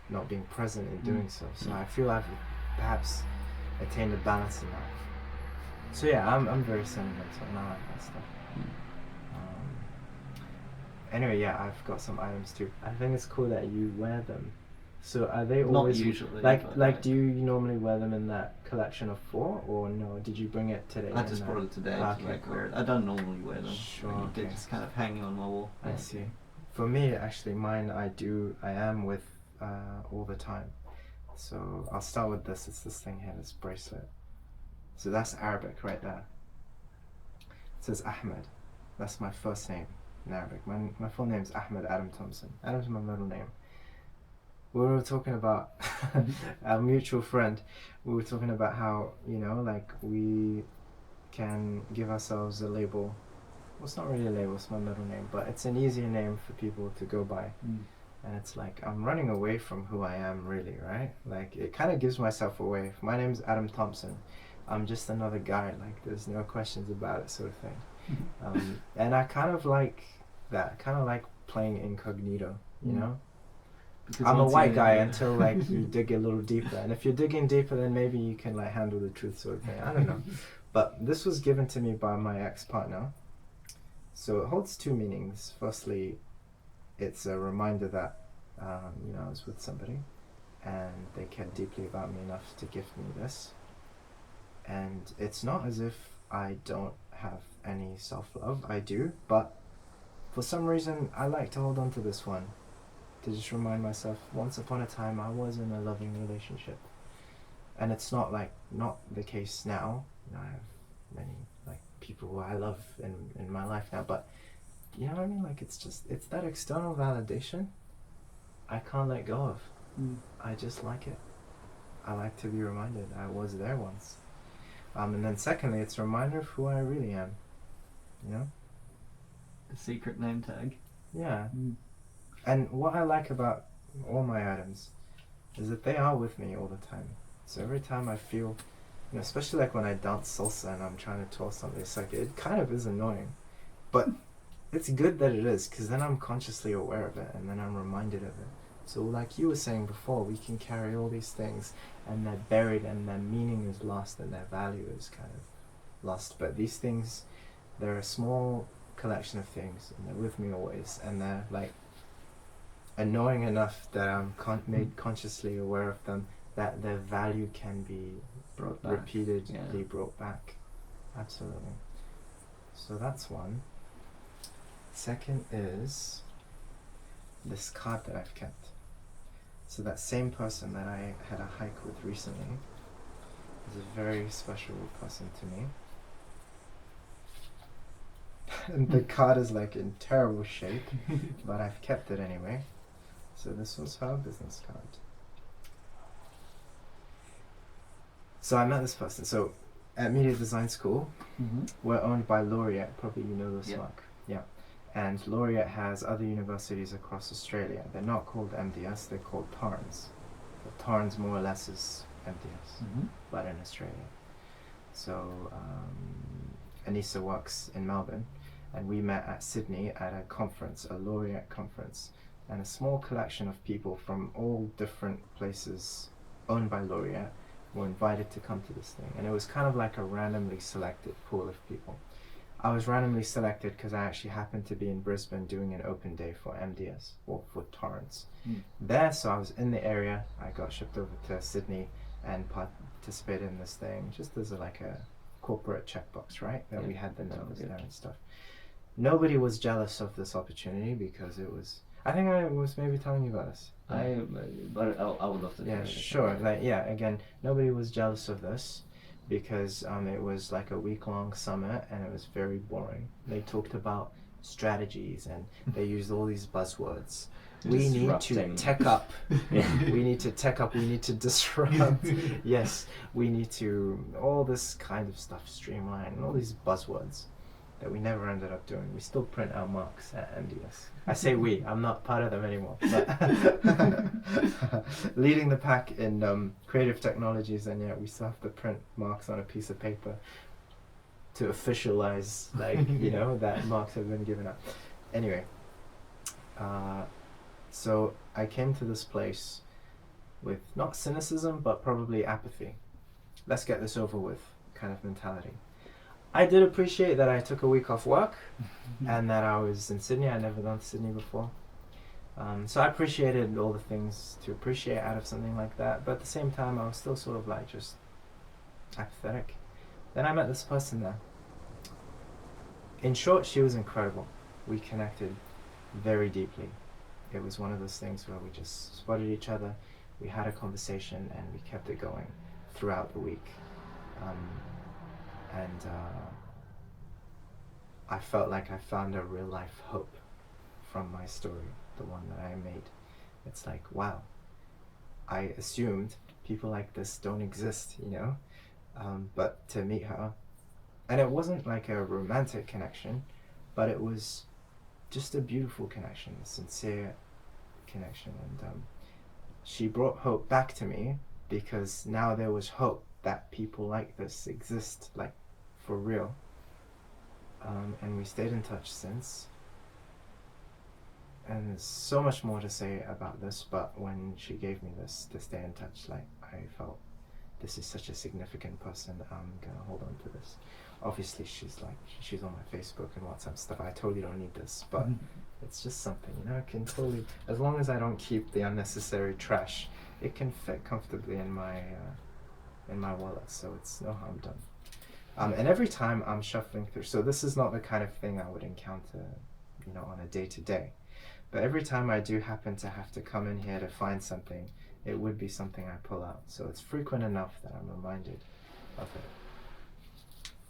not being present in doing so. So I feel I've perhaps attained a balance in that. So yeah, I'm very sentimental and I like that stuff. Anyway, yeah, I've got some items too. I think it's cool that you wear them. So are they Not always usually, like but do you normally wear them in that collection of 4, or no? Did you bring it today? I just brought it today Okay, to like cool. wear it. I don't normally wear them. Sure, Like, they're okay. just kind of hanging on my wall. I see. For me, actually, mine I am with all the time. So I'll start with this. It's this thing here, this bracelet. So that's Arabic right there. It says Ahmed. That's my first name in Arabic. My full name is Ahmed Adam Thompson. Adam's my middle name. We were talking about our mutual friend. We were talking about how, you know, like we can give ourselves a label. Well, it's not really a label, it's my middle name, but it's an easier name for people to go by. And it's like, I'm running away from who I am, really, right? Like, it kind of gives myself away. My name's Adam Thompson. I'm just another guy, like, there's no questions about it, sort of thing. And I kind of like that. I kind of like playing incognito, you know? Because I'm a once white you- guy until, like, you dig a little deeper. And if you're digging deeper, then maybe you can, like, handle the truth, sort of thing. I don't know. But this was given to me by my ex-partner. So it holds 2 meanings. Firstly, it's a reminder that you know, I was with somebody and they cared deeply about me enough to gift me this. And it's not as if I don't have any self-love. I do, but for some reason I like to hold on to this one to just remind myself once upon a time I was in a loving relationship. And it's not the case now. You know, I have many like people who I love in my life now, but you know what I mean? Like, it's that external validation I can't let go of. I just like it. I like to be reminded I was there once. And then secondly, it's a reminder of who I really am. You know? A secret name tag. Yeah. And what I like about all my items is that they are with me all the time. So every time I feel, you know, especially like when I dance salsa and I'm trying to twirl something, it's like, it kind of is annoying. But it's good that it is, because then I'm consciously aware of it and then I'm reminded of it. So like you were saying before, we can carry all these things and they're buried and their meaning is lost and their value is kind of lost. But these things, they're a small collection of things and they're with me always, and they're like annoying enough that I'm made consciously aware of them, that their value can be Brought back. repeatedly brought back. Absolutely. So that's one. Second is this card that I've kept. So that same person that I had a hike with recently is a very special person to me. And the card is like in terrible shape, but I've kept it anyway. So this was her business card. So I met this person. So at Media Design School, we're owned by Laureate. Probably you know this, Yep. Mark. Yeah. And Laureate has other universities across Australia. They're not called MDS, they're called Torrens. So Torrens more or less is MDS, but in Australia. So Anissa works in Melbourne, and we met at Sydney at a conference, a Laureate conference, and a small collection of people from all different places owned by Laureate were invited to come to this thing. And it was kind of like a randomly selected pool of people. I was randomly selected because I actually happened to be in Brisbane doing an open day for MDS, or for Torrens. There, so I was in the area. I got shipped over to Sydney and participated in this thing, just as like a corporate checkbox, right? That we had the numbers there and stuff. Nobody was jealous of this opportunity because it was. I think I was maybe telling you about this. But I would love to. Yeah, sure. Like, yeah, again, nobody was jealous of this because it was like a week-long summit and it was very boring. They talked about strategies and they used all these buzzwords. We need to tech up. We need to tech up. We need to disrupt. Yes, we need to all this kind of stuff, streamline, and all these buzzwords that we never ended up doing. We still print our marks at MDS. I say we. I'm not part of them anymore. But leading the pack in creative technologies, and yet we still have to print marks on a piece of paper to officialize, like, you know, that marks have been given out. Anyway, so I came to this place with not cynicism, but probably apathy. Let's get this over with kind of mentality. I did appreciate that I took a week off work and that I was in Sydney. I'd never gone to Sydney before. So I appreciated all the things to appreciate out of something like that. But at the same time, I was still sort of like just apathetic. Then I met this person there. In short, she was incredible. We connected very deeply. It was one of those things where we just spotted each other, we had a conversation, and we kept it going throughout the week. I felt like I found a real life hope from my story, the one that I made. It's like, wow, I assumed people like this don't exist, you know? But to meet her, and it wasn't like a romantic connection, but it was just a beautiful connection, a sincere connection. And she brought hope back to me because now there was hope that people like this exist, like, for real. And we stayed in touch since. And there's so much more to say about this, but when she gave me this to stay in touch, like, I felt this is such a significant person, I'm gonna hold on to this. Obviously she's on my Facebook and WhatsApp stuff. I totally don't need this, but it's just something, you know, it can totally, as long as I don't keep the unnecessary trash, it can fit comfortably in my wallet, so it's no harm done. And every time I'm shuffling through, so this is not the kind of thing I would encounter, you know, on a day-to-day, but every time I do happen to have to come in here to find something, it would be something I pull out. So it's frequent enough that I'm reminded of it.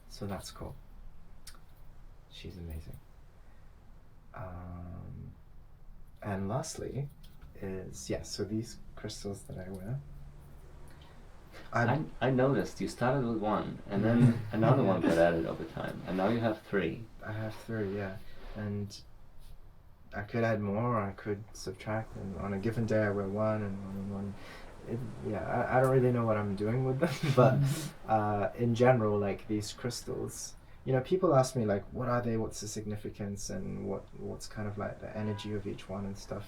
So that's cool. She's amazing. And lastly is, so these crystals that I wear. I noticed you started with one, and then another one got added over time, and now you have 3. I have 3, yeah. And I could add more, or I could subtract, and on a given day I wear 1 and 1. I don't really know what I'm doing with them, but in general, like, these crystals, you know, people ask me, like, what are they, what's the significance, and what's kind of like the energy of each one and stuff.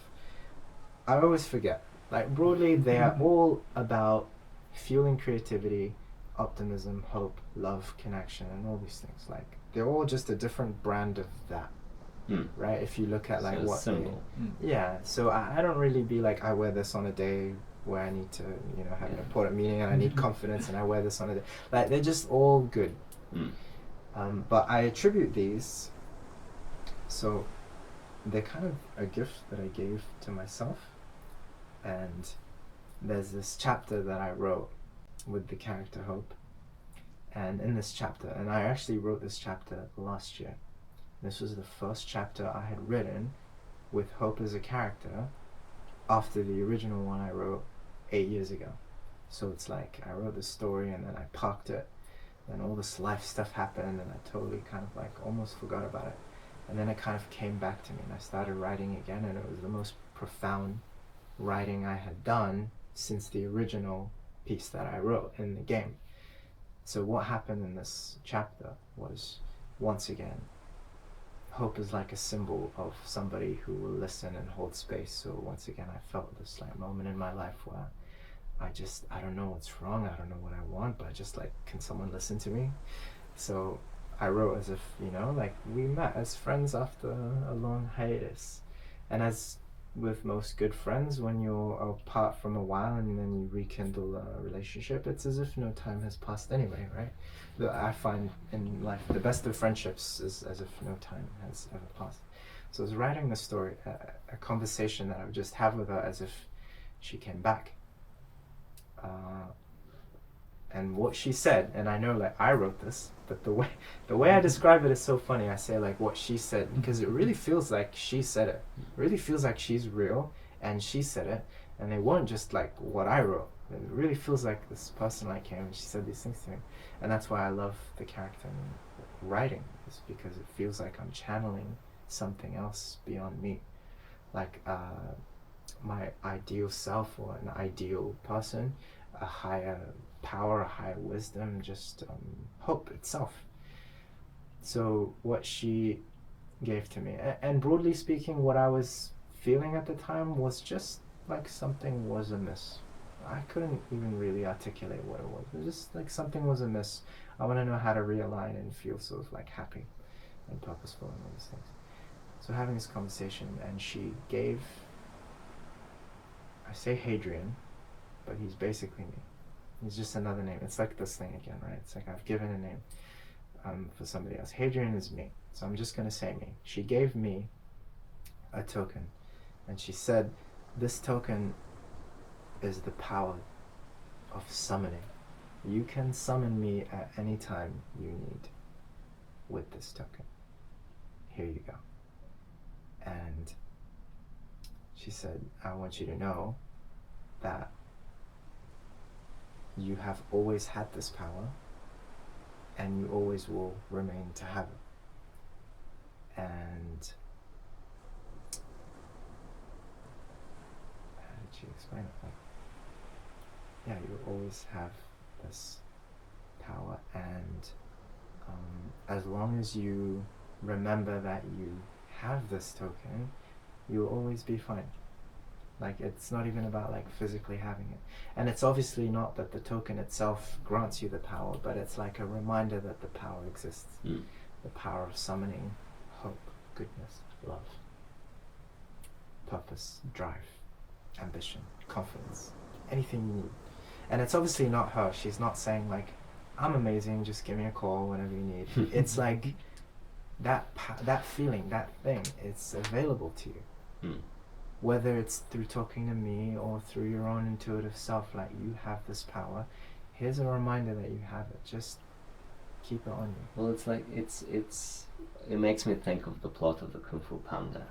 I always forget. Like, broadly, they are all about fueling creativity, optimism, hope, love, connection, and all these things. Like, they're all just a different brand of that, right? If you look at, like, so what symbol. So I don't really be like, I wear this on a day where I need to, you know, have an important meeting and I need confidence, and I wear this on a day. Like, they're just all good. But I attribute these, so they're kind of a gift that I gave to myself, and there's this chapter that I wrote with the character Hope, and in this chapter, and I actually wrote this chapter last year. This was the first chapter I had written with Hope as a character after the original one I wrote 8 years ago. So it's like I wrote the story and then I parked it, then all this life stuff happened and I totally kind of like almost forgot about it. And then it kind of came back to me and I started writing again, and it was the most profound writing I had done since the original piece that I wrote in the game. So what happened in this chapter was, once again, Hope is like a symbol of somebody who will listen and hold space. So once again, I felt this like moment in my life where I don't know what's wrong, I don't know what I want, but I just like, can someone listen to me? So I wrote as if, like we met as friends after a long hiatus. And as with most good friends, when you're apart from a while and then you rekindle a relationship, it's as if no time has passed anyway, right? I find in life the best of friendships is as if no time has ever passed. So I was writing the story, a conversation that I would just have with her as if she came back. And what she said, and I know like I wrote this, but the way I describe it is so funny. I say like what she said, because it really feels like she said it. It really feels like she's real and she said it, and they weren't just like what I wrote. It really feels like this person like came and she said these things to me. And that's why I love the character and writing, is because it feels like I'm channeling something else beyond me. Like my ideal self or an ideal person, a higher power, a higher wisdom, just hope itself. So what she gave to me, and broadly speaking, what I was feeling at the time was just like something was amiss. I couldn't even really articulate what it was. It was just like something was amiss. I want to know how to realign and feel sort of like happy and purposeful and all these things. So having this conversation, and she gave, I say Hadrian, but he's basically me. He's just another name. It's like this thing again, right? It's like I've given a name for somebody else. Hadrian is me, so I'm just going to say me. She gave me a token, and she said, this token is the power of summoning. You can summon me at any time you need with this token. Here you go. And she said, I want you to know that you have always had this power, and you always will remain to have it. And how did she explain it? Like, yeah, you always have this power, and as long as you remember that you have this token, you'll always be fine. Like, it's not even about like physically having it. And it's obviously not that the token itself grants you the power, but it's like a reminder that the power exists. The power of summoning hope, goodness, love, purpose, drive, ambition, confidence, anything you need. And it's obviously not her. She's not saying like, I'm amazing, just give me a call whenever you need. It's like that feeling, that thing, it's available to you. Whether it's through talking to me or through your own intuitive self, like you have this power. Here's a reminder that you have it. Just keep it on you. Well, it's like it makes me think of the plot of the Kung Fu Panda.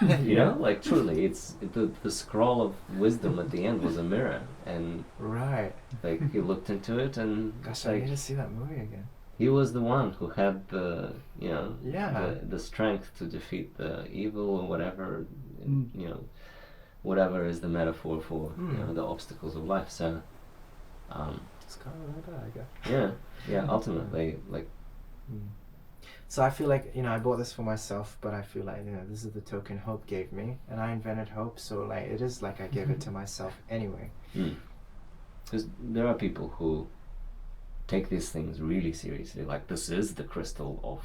You know, like truly, the scroll of wisdom at the end was a mirror, and right. Like he looked into it, and gosh, like, I need to see that movie again. He was the one who had the the strength to defeat the evil or whatever, whatever is the metaphor for the obstacles of life. So, it's kind of like that, I guess. Yeah. Ultimately, like. So I feel like I bought this for myself, but I feel like this is the token Hope gave me, and I invented Hope, so like it is like I gave it to myself anyway. Because there are people who take these things really seriously, like this is the crystal of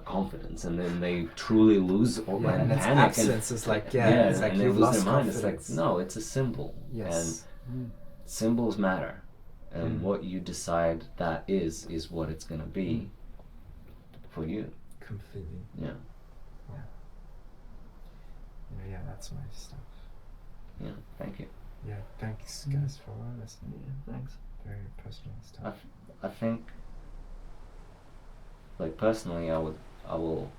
confidence, and then they truly lose all and panic, absence is like it's like and they you've lose lost their mind. confidence. It's like no, it's a symbol, and symbols matter, and what you decide that is what it's gonna be for you. Completely. Yeah, that's my stuff. Yeah, thank you. Yeah. Thanks, guys, for listening. Yeah, thanks. Very personal stuff. I think, like personally, I will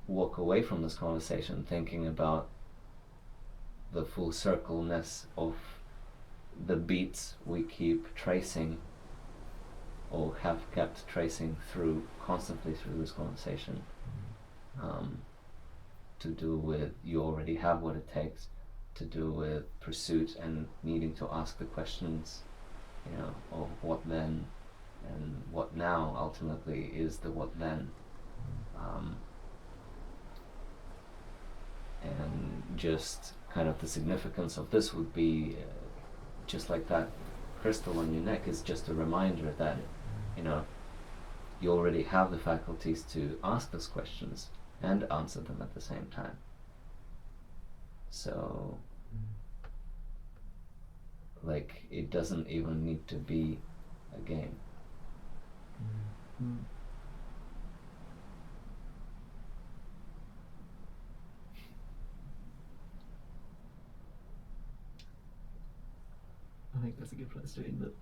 walk away from this conversation thinking about the full circleness of the beats we keep tracing or have kept tracing through constantly through this conversation, to do with you already have what it takes, to do with pursuit and needing to ask the questions, you know, of what then and what now ultimately is the what then. And just kind of the significance of this would be just like that crystal on your neck is just a reminder that, you know, you already have the faculties to ask those questions and answer them at the same time. So, like, it doesn't even need to be a game. Mm. I think that's a good place to end it.